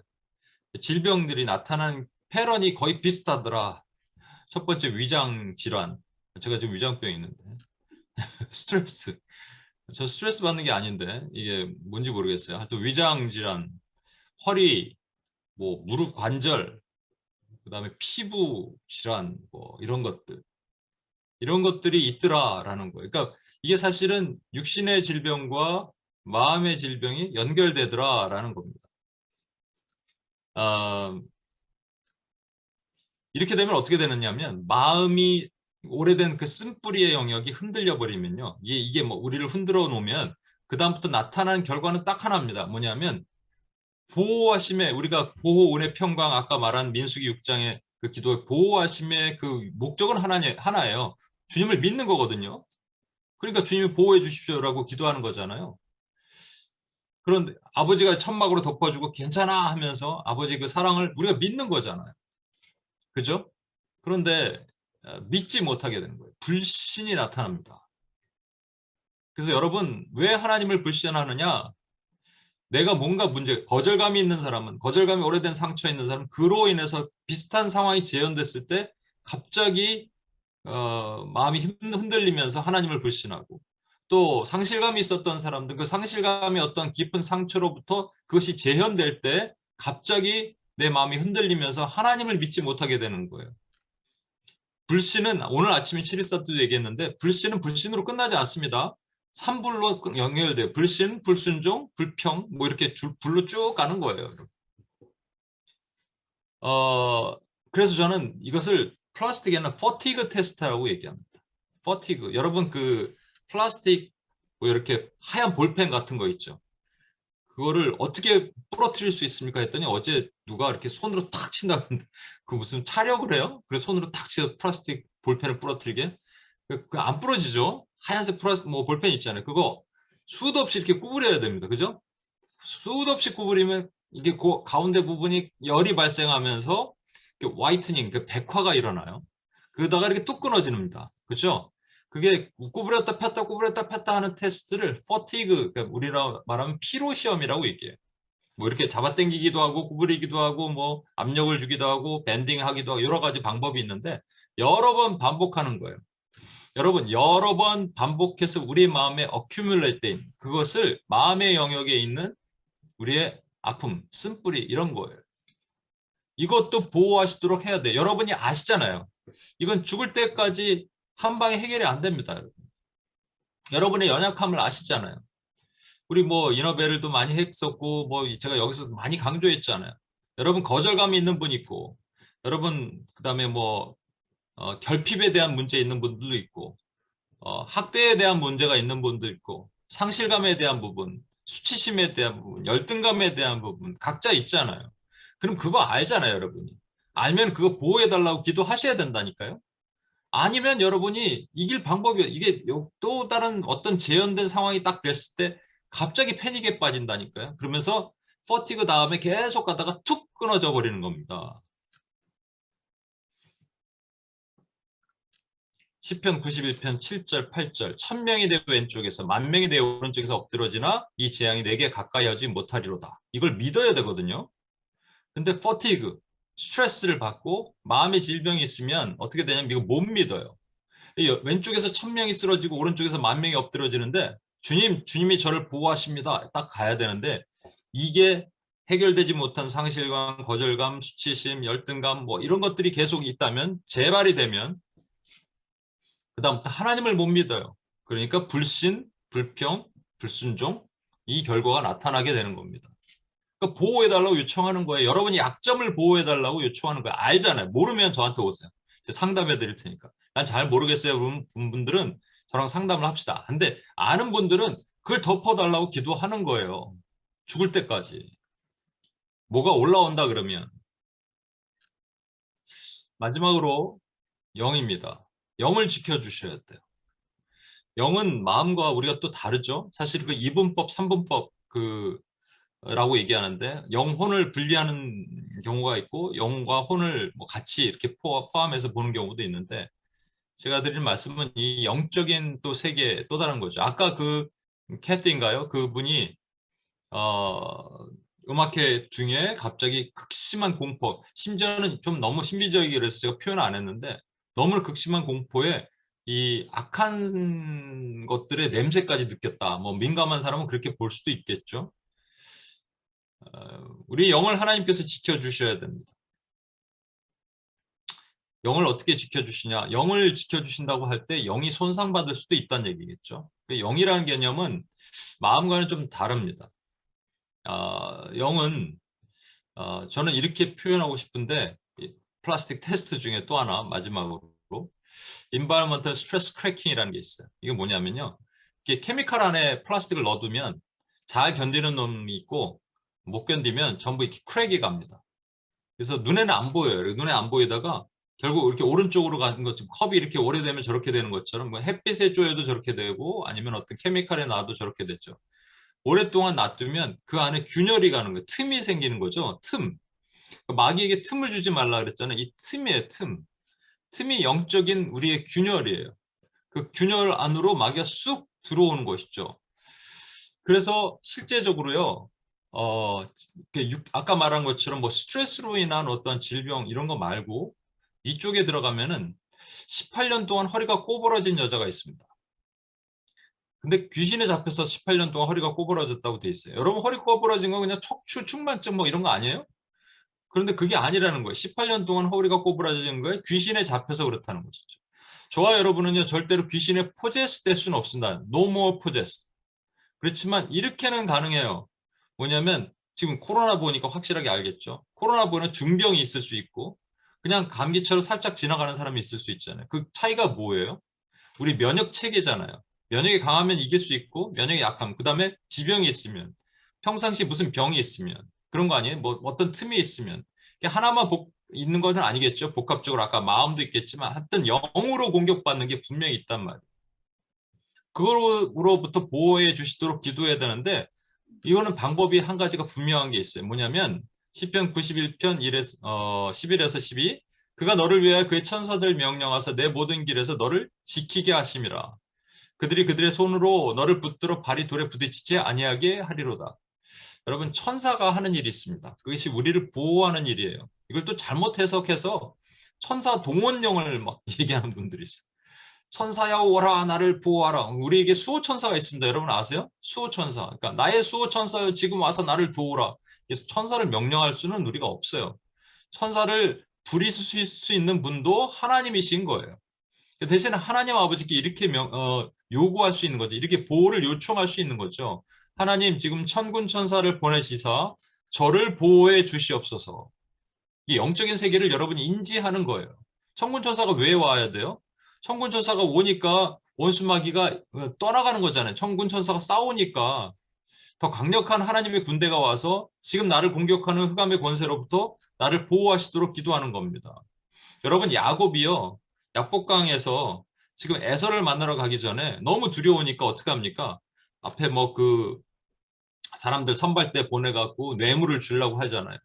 질병들이 나타난 패런이 거의 비슷하더라. 첫 번째 위장 질환. 제가 지금 위장병이 있는데 스트레스. 저 스트레스 받는 게 아닌데 이게 뭔지 모르겠어요. 하여튼 위장 질환, 허리, 뭐 무릎 관절, 그다음에 피부 질환 뭐 이런 것들이 있더라라는 거예요. 그러니까 이게 사실은 육신의 질병과 마음의 질병이 연결되더라라는 겁니다. 아, 이렇게 되면 어떻게 되느냐면 마음이 오래된 그 쓴뿌리의 영역이 흔들려 버리면요. 이게 뭐 우리를 흔들어 놓으면 그다음부터 나타나는 결과는 딱 하나입니다. 뭐냐면 보호하심의 우리가 보호 은혜 평강 아까 말한 민수기 6장의 그 기도의 보호하심의 그 목적은 하나예요. 주님을 믿는 거거든요. 그러니까 주님이 보호해 주십시오라고 기도하는 거잖아요. 그런데 아버지가 천막으로 덮어주고 괜찮아 하면서 아버지 그 사랑을 우리가 믿는 거잖아요. 그죠? 그런데 믿지 못하게 되는 거예요. 불신이 나타납니다. 그래서 여러분 왜 하나님을 불신하느냐? 내가 뭔가 거절감이 있는 사람은 거절감이 오래된 상처 있는 사람은 그로 인해서 비슷한 상황이 재현됐을 때 갑자기 마음이 흔들리면서 하나님을 불신하고 또 상실감이 있었던 사람들 그 상실감이 어떤 깊은 상처로부터 그것이 재현될 때 갑자기 내 마음이 흔들리면서 하나님을 믿지 못하게 되는 거예요. 불신은 오늘 아침에 714도 얘기했는데 불신은 불신으로 끝나지 않습니다. 3불로 연결돼요. 불신, 불순종, 불평 뭐 이렇게 불로 쭉 가는 거예요. 그래서 저는 이것을 플라스틱에는 퍼티그 테스트라고 얘기합니다. 퍼티그. 여러분 그 플라스틱 뭐 이렇게 하얀 볼펜 같은 거 있죠. 그거를 어떻게 부러뜨릴 수 있습니까? 했더니 어제 누가 이렇게 손으로 탁 친다는데 그 무슨 차력을 해요? 그래서 손으로 탁 치서 플라스틱 볼펜을 부러뜨리게 그 안 부러지죠? 하얀색 플라스틱 뭐 볼펜 있잖아요. 그거 수도 없이 이렇게 구부려야 됩니다. 그죠? 수도 없이 구부리면 이게 그 가운데 부분이 열이 발생하면서 화이트닝, 그 백화가 일어나요. 그러다가 이렇게 뚝 끊어집니다. 그렇죠? 그게 구부렸다 폈다 구부렸다 폈다 하는 테스트를 퍼티그, 그러니까 우리라 말하면 피로 시험이라고 얘기해요. 뭐 이렇게 잡아당기기도 하고 구부리기도 하고 뭐 압력을 주기도 하고 밴딩하기도 하고 여러 가지 방법이 있는데 여러 번 반복하는 거예요. 여러분 여러 번 반복해서 우리 마음에 어큐뮬레이트 그것을 마음의 영역에 있는 우리의 아픔, 쓴뿌리 이런 거예요. 이것도 보호하시도록 해야 돼요. 여러분이 아시잖아요. 이건 죽을 때까지 한 방에 해결이 안 됩니다. 여러분의 연약함을 아시잖아요. 우리 뭐 이너벨도 많이 했었고 뭐 제가 여기서 많이 강조했잖아요. 여러분 거절감이 있는 분 있고 여러분 그다음에 뭐 결핍에 대한 문제 있는 분들도 있고 학대에 대한 문제가 있는 분도 있고 상실감에 대한 부분, 수치심에 대한 부분, 열등감에 대한 부분 각자 있잖아요. 그럼 그거 알잖아요, 여러분이. 알면 그거 보호해달라고 기도하셔야 된다니까요. 아니면 여러분이 이길 방법이 이게 또 다른 어떤 재현된 상황이 딱 됐을 때 갑자기 패닉에 빠진다니까요. 그러면서 퍼티그 다음에 계속 가다가 툭 끊어져 버리는 겁니다. 시편 91편 7절 8절 천명이 내 왼쪽에서 만명이 내 오른쪽에서 엎드러지나 이 재앙이 내게 가까이 하지 못하리로다. 이걸 믿어야 되거든요. 근데 퍼티그 스트레스를 받고 마음의 질병이 있으면 어떻게 되냐면 이거 못 믿어요. 왼쪽에서 천명이 쓰러지고 오른쪽에서 만명이 엎드러지는데 주님이 저를 보호하십니다. 딱 가야 되는데 이게 해결되지 못한 상실감, 거절감, 수치심, 열등감 뭐 이런 것들이 계속 있다면 재발이 되면 그다음부터 하나님을 못 믿어요. 그러니까 불신, 불평, 불순종 이 결과가 나타나게 되는 겁니다. 그러니까 보호해달라고 요청하는 거예요. 여러분이 약점을 보호해달라고 요청하는 거예요. 알잖아요. 모르면 저한테 오세요. 제가 상담해 드릴 테니까. 난 잘 모르겠어요. 그런 분들은 저랑 상담을 합시다. 근데 아는 분들은 그걸 덮어달라고 기도하는 거예요. 죽을 때까지. 뭐가 올라온다 그러면. 마지막으로 영입니다. 영을 지켜주셔야 돼요. 영은 마음과 우리가 또 다르죠. 사실 그 이분법, 삼분법 라고 얘기하는데 영혼을 분리하는 경우가 있고 영과 혼을 뭐 같이 이렇게 포함해서 보는 경우도 있는데 제가 드릴 말씀은 이 영적인 또 세계 또 다른 거죠. 아까 그 캐티인가요? 그분이 음악회 중에 갑자기 극심한 공포, 심지어는 좀 너무 신비적이게 그래서 제가 표현을 안 했는데 너무 극심한 공포에 이 악한 것들의 냄새까지 느꼈다. 뭐 민감한 사람은 그렇게 볼 수도 있겠죠. 우리 영을 하나님께서 지켜주셔야 됩니다. 영을 어떻게 지켜주시냐? 영을 지켜주신다고 할 때 영이 손상받을 수도 있다는 얘기겠죠. 영이라는 개념은 마음과는 좀 다릅니다. 영은 저는 이렇게 표현하고 싶은데 플라스틱 테스트 중에 또 하나 마지막으로 Environmental Stress Cracking이라는 게 있어요. 이게 뭐냐면요. 이게 케미칼 안에 플라스틱을 넣어두면 잘 견디는 놈이 있고 못 견디면 전부 이렇게 크랙이 갑니다. 그래서 눈에는 안 보여요. 눈에 안 보이다가 결국 이렇게 오른쪽으로 가는 것처럼 컵이 이렇게 오래되면 저렇게 되는 것처럼 뭐 햇빛에 쪼여도 저렇게 되고 아니면 어떤 케미칼에 놔도 저렇게 되죠. 오랫동안 놔두면 그 안에 균열이 가는 거예요. 틈이 생기는 거죠. 틈. 마귀에게 틈을 주지 말라 그랬잖아요. 이 틈이에요. 틈. 틈이 영적인 우리의 균열이에요. 그 균열 안으로 마귀가 쑥 들어오는 것이죠. 그래서 실제적으로요. 아까 말한 것처럼 뭐 스트레스로 인한 어떤 질병 이런 거 말고 이쪽에 들어가면은 18년 동안 허리가 꼬부러진 여자가 있습니다. 근데 귀신에 잡혀서 18년 동안 허리가 꼬부러졌다고 돼 있어요. 여러분 허리 꼬부러진 건 그냥 척추 충만증 뭐 이런 거 아니에요? 그런데 그게 아니라는 거예요. 18년 동안 허리가 꼬부러진 거에 귀신에 잡혀서 그렇다는 것이죠. 저와 여러분은요 절대로 귀신에 포제스 될 수는 없습니다. No more possessed. 그렇지만 이렇게는 가능해요. 뭐냐면 지금 코로나 보니까 확실하게 알겠죠. 코로나 보면 중병이 있을 수 있고 그냥 감기처럼 살짝 지나가는 사람이 있을 수 있잖아요. 그 차이가 뭐예요? 우리 면역 체계잖아요. 면역이 강하면 이길 수 있고 면역이 약하면 그다음에 지병이 있으면 평상시 무슨 병이 있으면 그런 거 아니에요? 뭐 어떤 틈이 있으면 하나만 있는 건 아니겠죠. 복합적으로 아까 마음도 있겠지만 하여튼 영으로 공격받는 게 분명히 있단 말이에요. 그거로부터 보호해 주시도록 기도해야 되는데 이거는 방법이 한 가지가 분명한 게 있어요. 뭐냐면 시편 91편 11에서 12 그가 너를 위하여 그의 천사들 명령하사 내 모든 길에서 너를 지키게 하심이라. 그들이 그들의 손으로 너를 붙들어 발이 돌에 부딪히지 아니하게 하리로다. 여러분 천사가 하는 일이 있습니다. 그것이 우리를 보호하는 일이에요. 이걸 또 잘못 해석해서 천사 동원령을 막 얘기하는 분들이 있어요. 천사야 오라 나를 보호하라. 우리에게 수호천사가 있습니다. 여러분 아세요? 수호천사. 그러니까 나의 수호천사여 지금 와서 나를 도우라. 그래서 천사를 명령할 수는 우리가 없어요. 천사를 부리실 수 있는 분도 하나님이신 거예요. 대신에 하나님 아버지께 이렇게 요구할 수 있는 거죠. 이렇게 보호를 요청할 수 있는 거죠. 하나님 지금 천군 천사를 보내시사 저를 보호해 주시옵소서. 이 영적인 세계를 여러분이 인지하는 거예요. 천군 천사가 왜 와야 돼요? 천군 천사가 오니까 원수마귀가 떠나가는 거잖아요. 천군 천사가 싸우니까 더 강력한 하나님의 군대가 와서 지금 나를 공격하는 흑암의 권세로부터 나를 보호하시도록 기도하는 겁니다. 여러분 야곱이요. 약복강에서 지금 에서를 만나러 가기 전에 너무 두려우니까 어떻게 합니까? 앞에 뭐 그 사람들 선발대 보내갖고 뇌물을 주려고 하잖아요.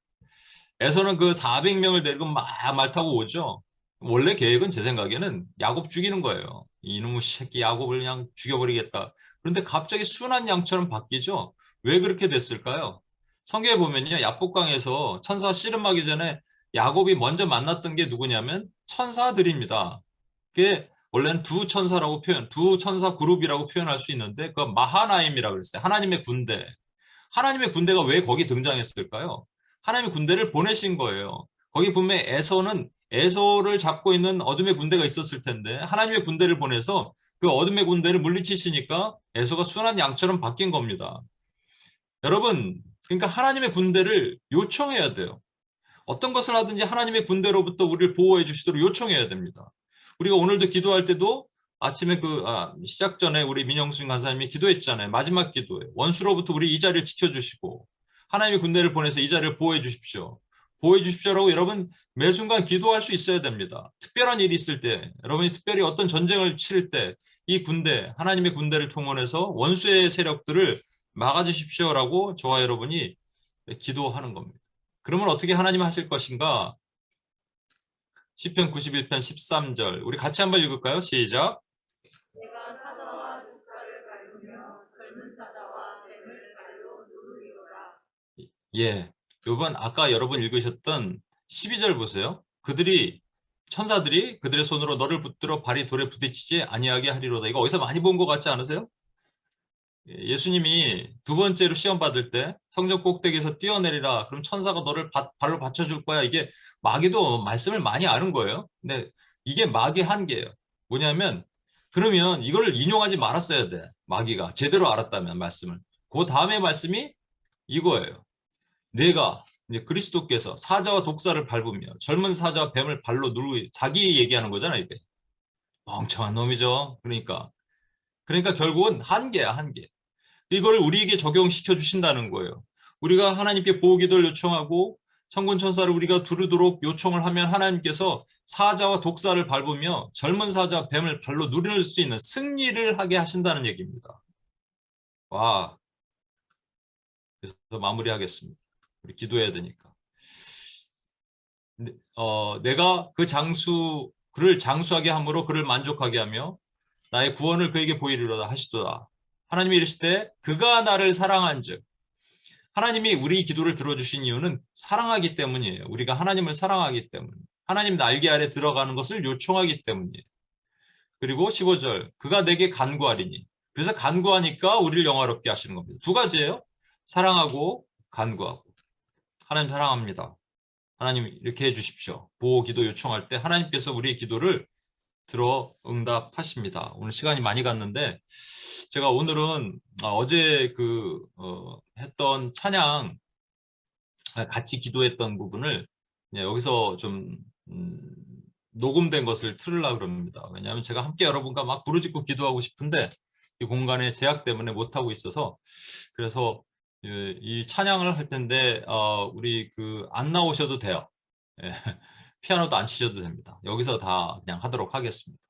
에서는 그 400명을 데리고 막 말 타고 오죠. 원래 계획은 제 생각에는 야곱 죽이는 거예요. 이놈의 새끼 야곱을 그냥 죽여버리겠다. 그런데 갑자기 순한 양처럼 바뀌죠. 왜 그렇게 됐을까요? 성경에 보면요. 야복강에서 천사 씨름하기 전에 야곱이 먼저 만났던 게 누구냐면 천사들입니다. 그게 원래는 두 천사 그룹이라고 표현할 수 있는데 그 마하나임이라고 그랬어요. 하나님의 군대. 하나님의 군대가 왜 거기 등장했을까요? 하나님의 군대를 보내신 거예요. 거기 분명히 에서를 잡고 있는 어둠의 군대가 있었을 텐데 하나님의 군대를 보내서 그 어둠의 군대를 물리치시니까 에서가 순한 양처럼 바뀐 겁니다. 여러분 그러니까 하나님의 군대를 요청해야 돼요. 어떤 것을 하든지 하나님의 군대로부터 우리를 보호해 주시도록 요청해야 됩니다. 우리가 오늘도 기도할 때도 아침에 시작 전에 우리 민영순 간사님이 기도했잖아요. 마지막 기도에 원수로부터 우리 이 자리를 지켜주시고 하나님의 군대를 보내서 이 자리를 보호해 주십시오. 보호해 주십시오라고 여러분 매 순간 기도할 수 있어야 됩니다. 특별한 일이 있을 때, 여러분이 특별히 어떤 전쟁을 치를 때 이 군대, 하나님의 군대를 통원해서 원수의 세력들을 막아주십시오라고 저와 여러분이 기도하는 겁니다. 그러면 어떻게 하나님 하실 것인가? 시편 91편 13절 우리 같이 한번 읽을까요? 시작. 내가 사자와 독사를 밟으며 젊은 사자와 뱀을 발로 누르리로다. 예, 요번 아까 여러분 읽으셨던 12절 보세요. 천사들이 그들의 손으로 너를 붙들어 발이 돌에 부딪히지 아니하게 하리로다. 이거 어디서 많이 본 것 같지 않으세요? 예수님이 두 번째로 시험 받을 때 성전 꼭대기에서 뛰어내리라. 그럼 천사가 너를 발로 받쳐줄 거야. 이게 마귀도 말씀을 많이 아는 거예요. 근데 이게 마귀의 한계예요. 뭐냐면 그러면 이걸 인용하지 말았어야 돼. 마귀가 제대로 알았다면 말씀을. 그 다음에 말씀이 이거예요. 내가 이제 그리스도께서 사자와 독사를 밟으며 젊은 사자와 뱀을 발로 누르고 자기 얘기하는 거잖아 이게. 멍청한 놈이죠. 그러니까 결국은 한계야 한계. 이걸 우리에게 적용시켜 주신다는 거예요. 우리가 하나님께 보호기도를 요청하고 천군 천사를 우리가 두르도록 요청을 하면 하나님께서 사자와 독사를 밟으며 젊은 사자와 뱀을 발로 누릴 수 있는 승리를 하게 하신다는 얘기입니다. 와. 그래서 마무리하겠습니다. 우리 기도해야 되니까. 내가 그를 장수하게 함으로 그를 만족하게 하며 나의 구원을 그에게 보이리로다 하시도다. 하나님이 이르시되 그가 나를 사랑한즉, 하나님이 우리 기도를 들어주신 이유는 사랑하기 때문이에요. 우리가 하나님을 사랑하기 때문에, 하나님 날개 아래 들어가는 것을 요청하기 때문이에요. 그리고 15절 그가 내게 간구하리니, 그래서 간구하니까 우리를 영화롭게 하시는 겁니다. 두 가지예요. 사랑하고 간구하고. 하나님 사랑합니다. 하나님 이렇게 해주십시오. 보호 기도 요청할 때 하나님께서 우리의 기도를 들어 응답하십니다. 오늘 시간이 많이 갔는데 제가 오늘은 어제 했던 찬양 같이 기도했던 부분을 여기서 좀 녹음된 것을 틀으려고 합니다. 왜냐하면 제가 함께 여러분과 막 부르짖고 기도하고 싶은데 이 공간의 제약 때문에 못하고 있어서, 그래서 이 찬양을 할 텐데 우리 안 나오셔도 돼요. 예, 피아노도 안 치셔도 됩니다. 여기서 다 그냥 하도록 하겠습니다.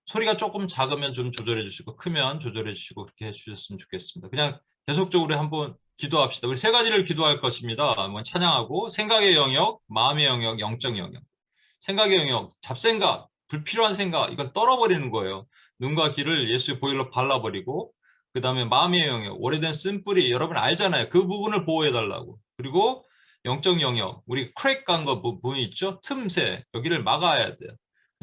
소리가 조금 작으면 좀 조절해 주시고 크면 조절해 주시고 그렇게 해주셨으면 좋겠습니다. 그냥 계속적으로 한번 기도합시다. 우리 세 가지를 기도할 것입니다. 한번 찬양하고, 생각의 영역, 마음의 영역, 영적 영역. 생각의 영역, 잡생각, 불필요한 생각, 이건 떨어버리는 거예요. 눈과 귀를 예수의 보혈로 발라버리고, 그 다음에 마음의 영역, 오래된 쓴뿌리, 여러분 알잖아요. 그 부분을 보호해달라고. 그리고 영적 영역, 우리 크랙 간 거 부분이 있죠? 틈새, 여기를 막아야 돼요.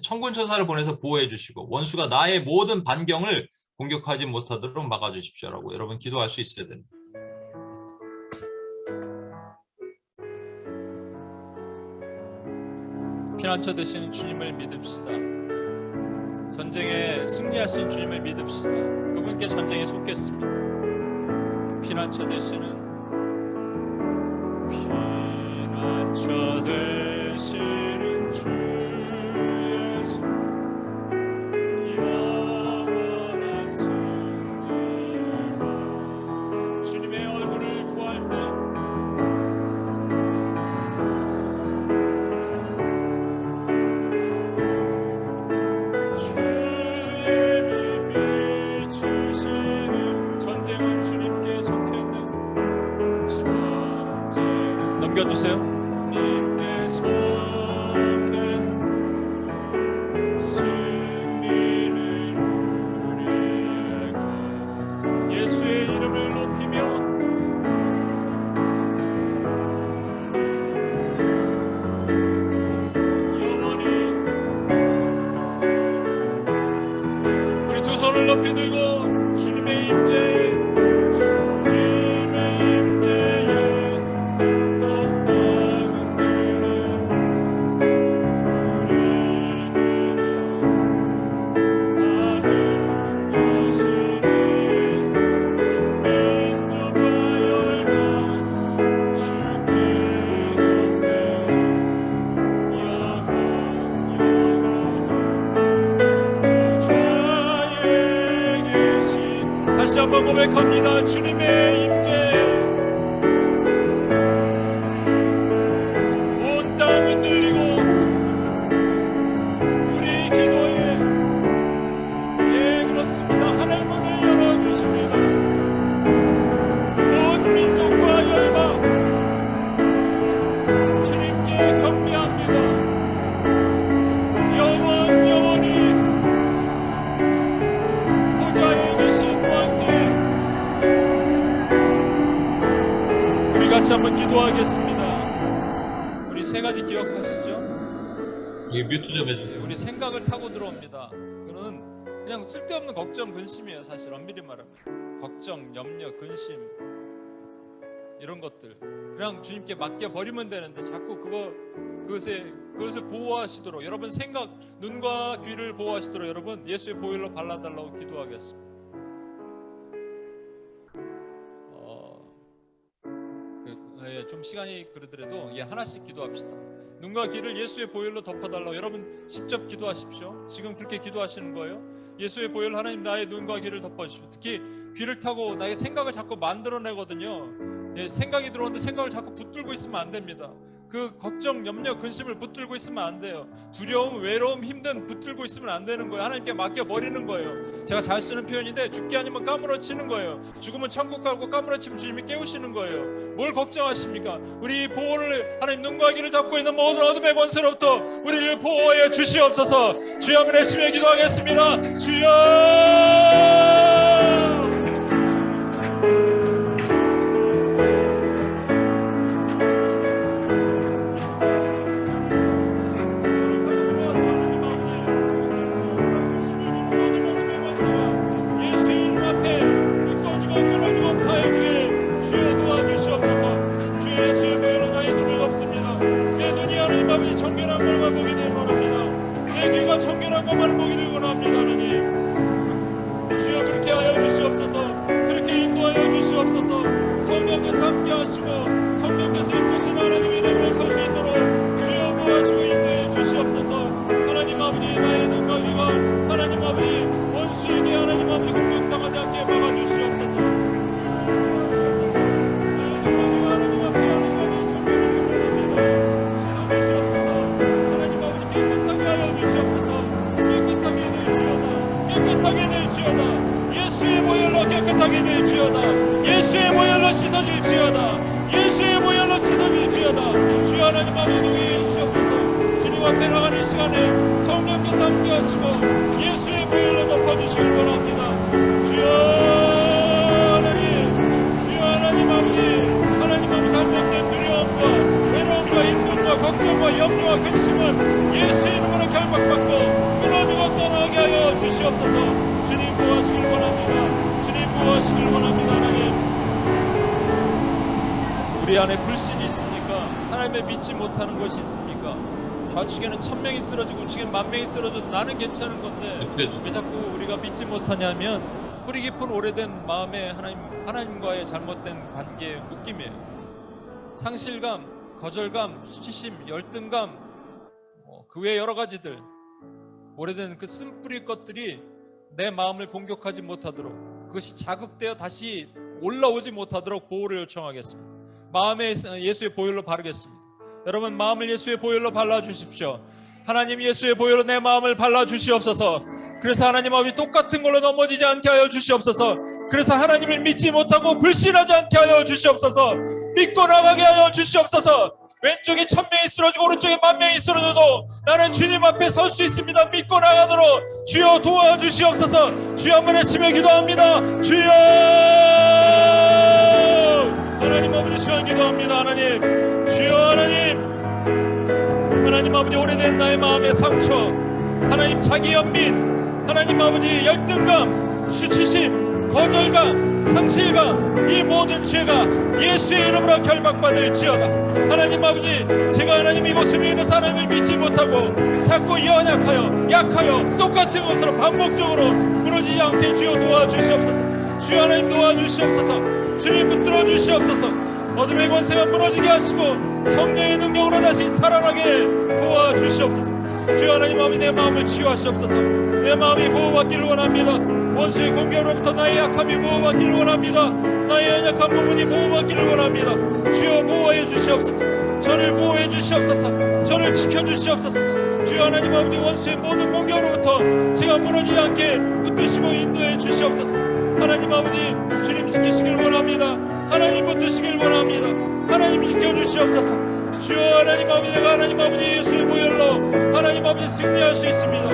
천군 천사를 보내서 보호해 주시고 원수가 나의 모든 반경을 공격하지 못하도록 막아주십시오라고 여러분 기도할 수 있어야 됩니다. 피난처 되시는 주님을 믿읍시다. 전쟁에 승리하신 주님을 믿읍시다. 그분께 전쟁에 속겠습니다. 피난처 되시는 주 예수, 영원한 승리가 주님의 얼굴을 구할 때 주의 빛 비추시는, 전쟁은 주님께 속했네. 전쟁은 넘겨주세요. 주님께 속했네. 승리는 우리의 것. 예수의 이름을 높이며 영원히 우리 두 손을 높이 들고 주님의 임재에 다시 한번 고백합니다. 주님의 임재, 온 땅 흔들리고 우리 기도에, 예 그렇습니다, 하늘 문을 열어주십니다. 온 민족과 열방 주님께 경배합니다. 영원히 보좌에 계신 왕께 우리 같이 한번 기도하겠습니다. 우리 세 가지 기억하시죠? 이게 뮤트 좀 해주세요. 우리 생각을 타고 들어옵니다. 그는 그냥 쓸데없는 걱정, 근심이에요. 사실 엄밀히 말하면 걱정, 염려, 근심 이런 것들 그냥 주님께 맡겨 버리면 되는데 자꾸 그것을 보호하시도록, 여러분 생각, 눈과 귀를 보호하시도록 여러분 예수의 보혈로 발라달라고 기도하겠습니다. 좀 시간이 그러더라도 하나씩 기도합시다. 눈과 귀를 예수의 보혈로 덮어달라고 여러분 직접 기도하십시오. 지금 그렇게 기도하시는 거예요. 예수의 보혈, 하나님 나의 눈과 귀를 덮어주십시오. 특히 귀를 타고 나의 생각을 자꾸 만들어내거든요. 생각이 들어오는데 생각을 자꾸 붙들고 있으면 안 됩니다. 그 걱정, 염려, 근심을 붙들고 있으면 안 돼요. 두려움, 외로움, 힘든 붙들고 있으면 안 되는 거예요. 하나님께 맡겨버리는 거예요. 제가 잘 쓰는 표현인데 죽기 아니면 까무러치는 거예요. 죽으면 천국 가고 까무러치면 주님이 깨우시는 거예요. 뭘 걱정하십니까? 우리 보호를, 하나님 눈과 귀를 잡고 있는 모든 어둠의 권세로부터 우리를 보호하여 주시옵소서. 주여 한번 외치며 기도하겠습니다. 주여! 청결한 것만 보기를 원합니다. 내 귀가 청결한 것만 보기를 원합니다. 하나님 주여 그렇게 하여 주시옵소서. 그렇게 인도하여 주시옵소서. 성령께서 함께 하시고 성령께서 이끄신 하나님의 대로 설 수 있도록 주여 보호하시고 인도해 주시옵소서. 하나님 아버지 나의 눈과 귀가 하나님 아버지 원수에게 하나님 아버지 공격당하지 않게 막아주시옵소서. 깨끗하게 될지어다. 예수의 보혈로 깨끗하게 될지어다. 예수의 보혈로 씻어질지어다. 예수의 보혈로 씻어질지어다. 주여 하나님 아버지 동의해 주시옵소서. 주님 앞에 나가는 시간에 성령께서 함께 하시고 예수의 보혈로 덮어주시길 바랍니다. 주여 하나님, 주여 하나님 아버지, 하나님 아버지 잘못된 두려움과 외로움과 힘듦과 걱정과 염려와 근심은 예수의 이름으로 결박받고 끊어지고 떠나게 하여 주시옵소서. 주님 보호하시길 원합니다. 주님 보호하시길 원합니다. 하나님 우리 안에 불신이 있습니까? 하나님을 믿지 못하는 것이 있습니까? 좌측에는 1000명이 쓰러지고 우측에는 10,000명이 쓰러져도 나는 괜찮은 건데 왜 자꾸 우리가 믿지 못하냐면 뿌리 깊은 오래된 마음에 하나님과의 잘못된 관계의 묶임이에요. 상실감, 거절감, 수치심, 열등감, 그 외 여러 가지들, 오래된 그 쓴뿌리 것들이 내 마음을 공격하지 못하도록, 그것이 자극되어 다시 올라오지 못하도록 보호를 요청하겠습니다. 마음에 예수의 보혈로 바르겠습니다. 여러분 마음을 예수의 보혈로 발라주십시오. 하나님 예수의 보혈로 내 마음을 발라주시옵소서. 그래서 하나님 아버지 똑같은 걸로 넘어지지 않게 하여 주시옵소서. 그래서 하나님을 믿지 못하고 불신하지 않게 하여 주시옵소서. 믿고 나가게 하여 주시옵소서. 왼쪽에 1000명이 쓰러지고 오른쪽에 10,000명이 쓰러져도 나는 주님 앞에 설 수 있습니다. 믿고 나가도록 주여 도와주시옵소서. 주여 한번 외치며 기도합니다. 주여 하나님 아버지 시간 기도합니다. 하나님 주여 하나님 아버지 오래된 나의 마음의 상처, 하나님 자기 연민, 하나님 아버지 열등감, 수치심, 거절감, 상실감, 이 모든 죄가 예수의 이름으로 결박받을지어다. 하나님 아버지 제가 하나님 이곳을 위해 하나님을 믿지 못하고 자꾸 약하여 똑같은 것으로 반복적으로 무너지지 않게 주여 도와주시옵소서. 주여 하나님 도와주시옵소서. 주님 붙들어 주시옵소서. 어둠의 권세가 무너지게 하시고 성령의 능력으로 다시 살아나게 도와주시옵소서. 주여 하나님 아버지 내 마음을 치유하시옵소서. 내 마음이 보호받기를 원합니다. 원수의 공격으로부터 나의 약함이 보호받기를 원합니다. 나의 연약한 부분이 보호받기를 원합니다. 주여 보호해 주시옵소서. 저를 보호해 주시옵소서. 저를 지켜 주시옵소서. 주여 하나님 아버지, 원수의 모든 공격으로부터 제가 무너지지 않게 붙드시고 인도해 주시옵소서. 하나님 아버지, 주님 지키시길 원합니다. 하나님 붙드시길 원합니다. 하나님 지켜주시옵소서. 주여 하나님 아버지, 내가 하나님 아버지 예수의 보혈로 하나님 아버지 승리할 수 있습니다.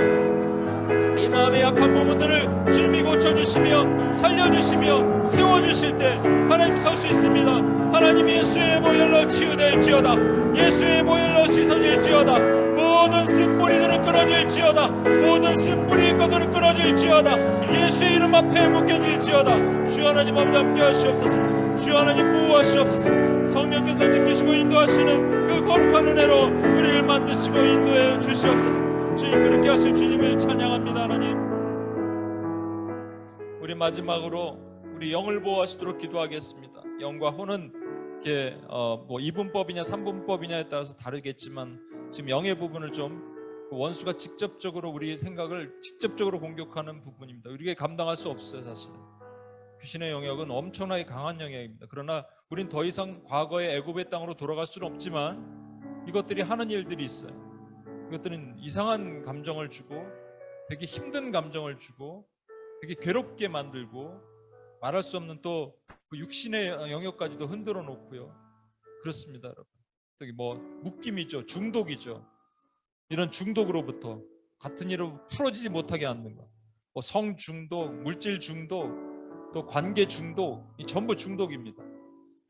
이 마음의 약한 부분들을 주님이 고쳐주시며 살려주시며 세워주실 때 하나님 설 수 있습니다. 하나님 예수의 보혈로 치유될지어다. 예수의 보혈로 씻어질지어다. 모든 쓴뿌리들은 끊어질지어다. 모든 쓴뿌리 것들은 끊어질지어다. 예수의 이름 앞에 묶여질지어다. 주여 하나님 아버지 함께 하시옵소서. 주여 하나님 보호하시옵소서. 성령께서 지키시고 인도하시는 그 거룩한 은혜로 우리를 만드시고 인도해 주시옵소서. 주님, 그렇게 하실 주님을 찬양합니다. 하나님, 우리 마지막으로 우리 영을 보호하시도록 기도하겠습니다. 영과 혼은 이렇게 뭐 2분법이냐 3분법이냐에 따라서 다르겠지만 지금 영의 부분을 좀 원수가 직접적으로 우리의 생각을 직접적으로 공격하는 부분입니다. 우리가 감당할 수 없어요. 사실은 귀신의 영역은 엄청나게 강한 영역입니다. 그러나 우린 더 이상 과거의 애굽의 땅으로 돌아갈 수는 없지만 이것들이 하는 일들이 있어요. 이것들은 이상한 감정을 주고 되게 힘든 감정을 주고 되게 괴롭게 만들고 말할 수 없는 또 그 육신의 영역까지도 흔들어 놓고요. 그렇습니다, 여러분. 또 뭐 묶임이죠, 중독이죠. 이런 중독으로부터 같은 일을 풀어지지 못하게 하는 것, 뭐 성 중독, 물질 중독, 또 관계 중독, 이 전부 중독입니다.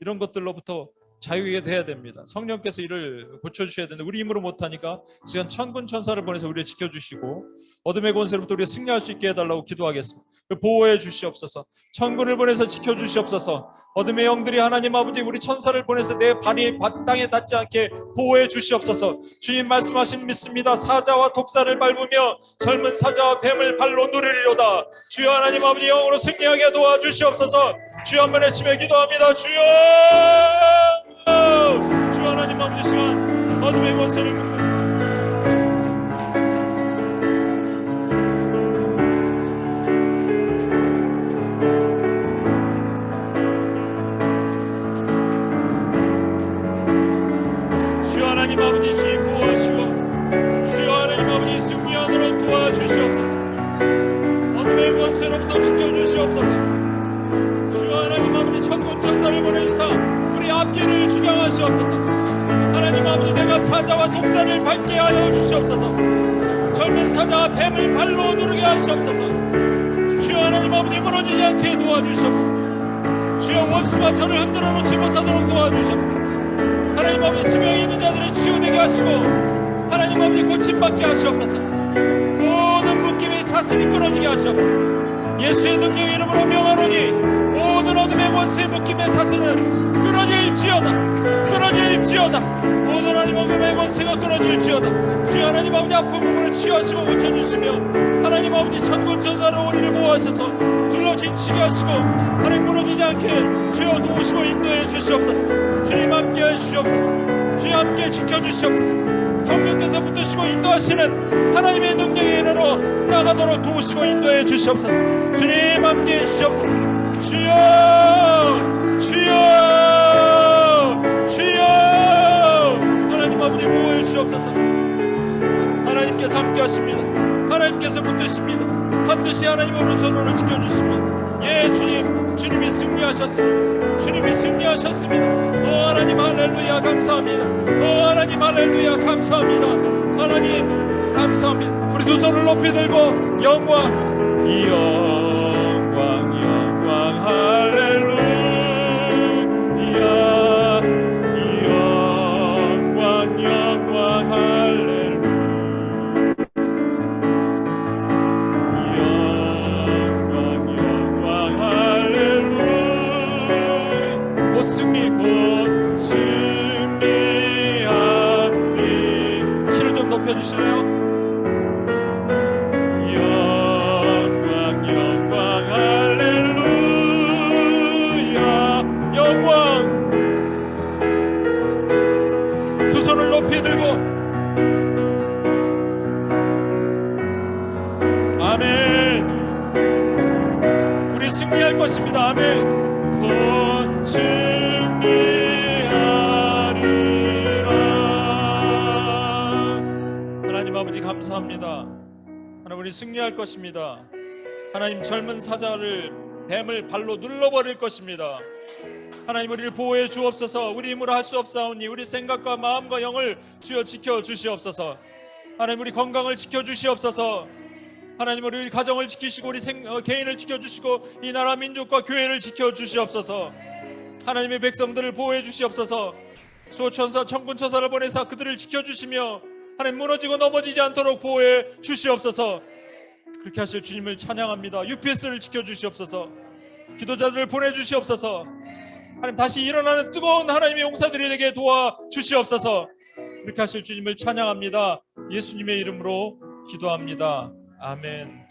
이런 것들로부터 자유하게 돼야 됩니다. 성령께서 이를 고쳐주셔야 되는데 우리 힘으로 못하니까 시간 천군 천사를 보내서 우리를 지켜주시고 어둠의 권세로부터 우리가 승리할 수 있게 해달라고 기도하겠습니다. 보호해 주시옵소서. 천군을 보내서 지켜주시옵소서. 어둠의 영들이 하나님 아버지 우리 천사를 보내서 내 발이 땅에 닿지 않게 보호해 주시옵소서. 주님 말씀하신 믿습니다. 사자와 독사를 밟으며 젊은 사자와 뱀을 발로 누르리로다. 주여 하나님 아버지 영으로 승리하게 도와주시옵소서. 주여 한번 외치며 기도합니다. 주여, 주여 하나님 아버지 시간 어둠의 권세를 하나님 아버지 주님 보호하시고 주여 하나님 아버지 승리하도록 도와주시옵소서. 어둠의 권세로부터 지켜주시옵소서. 주여 하나님 아버지 천군 천사를 보내주사 우리 앞길을 주장하시옵소서. 하나님 아버지 내가 사자와 독사를 밟게 하여 주시옵소서. 젊은 사자와 뱀을 발로 누르게 하시옵소서. 주여 하나님 아버지 무너지지 않게 도와주시옵소서. 주여 원수가 저를 흔들어 놓지 못하도록 도와주시옵소서. 하나님 아버지 지병이 있는 자들을 치유되게 하시고 하나님 아버지 고침받게 하시옵소서. 모든 묶임의 사슬이 끊어지게 하시옵소서. 예수의 능력의 이름으로 명하노니 모든 어둠의 원수의 묶임의 사슬은 끊어질지어다. 끊어질지어다. 모든 하나님 어둠의 원수가 끊어질지어다. 주여 하나님 아버지 아픈 부분을 치유하시고 고쳐주시며 하나님 아버지 천군 천사로 우리를 보호하셔서 둘러지치게 하시고 하나님 무너지지 않게 주여 도우시고 인도해 주시옵소서. 주님 함께 해주시옵소서. 주님 함께 지켜주시옵소서. 성령께서 붙드시고 인도하시는 하나님의 능력의 이름으로 나가도록 도우시고 인도해 주시옵소서. 주님 함께 해주시옵소서. 주여, 주여, 주여. 하나님 아버지 보호해 주시옵소서. 하나님께서 함께 하십니다. 하나님께서 붙드십니다. 반드시 하나님 오른손으로 지켜주십니다. 예, 주님, 주님이 승리하셨습니다. 주님이 승리하셨습니다. 오 하나님 할렐루야 감사합니다. 오 하나님 할렐루야 감사합니다. 하나님 감사합니다. 우리 두 손을 높이 들고 영광 영광 영광 할렐루야 영광 영광 할렐루야 승리 곧 승리하리. 키를 좀 높여주실래요? 영광 영광 할렐루야 승리할 것입니다. 아멘. 곧 승리하리라. 하나님 아버지 감사합니다. 하나님 우리 승리할 것입니다. 하나님 젊은 사자를 뱀을 발로 눌러버릴 것입니다. 하나님 우리를 보호해 주옵소서. 우리 힘으로 할 수 없사오니 우리 생각과 마음과 영을 주여 지켜 주시옵소서. 하나님 우리 건강을 지켜 주시옵소서. 하나님 우리 가정을 지키시고 우리 개인을 지켜 주시고 이 나라 민족과 교회를 지켜 주시옵소서. 하나님의 백성들을 보호해 주시옵소서. 수호천사 천군천사를 보내사 그들을 지켜 주시며 하나님 무너지고 넘어지지 않도록 보호해 주시옵소서. 그렇게 하실 주님을 찬양합니다. UPS를 지켜 주시옵소서. 기도자들을 보내 주시옵소서. 하나님 다시 일어나는 뜨거운 하나님의 용사들이 되게 도와 주시옵소서. 그렇게 하실 주님을 찬양합니다. 예수님의 이름으로 기도합니다. 아멘.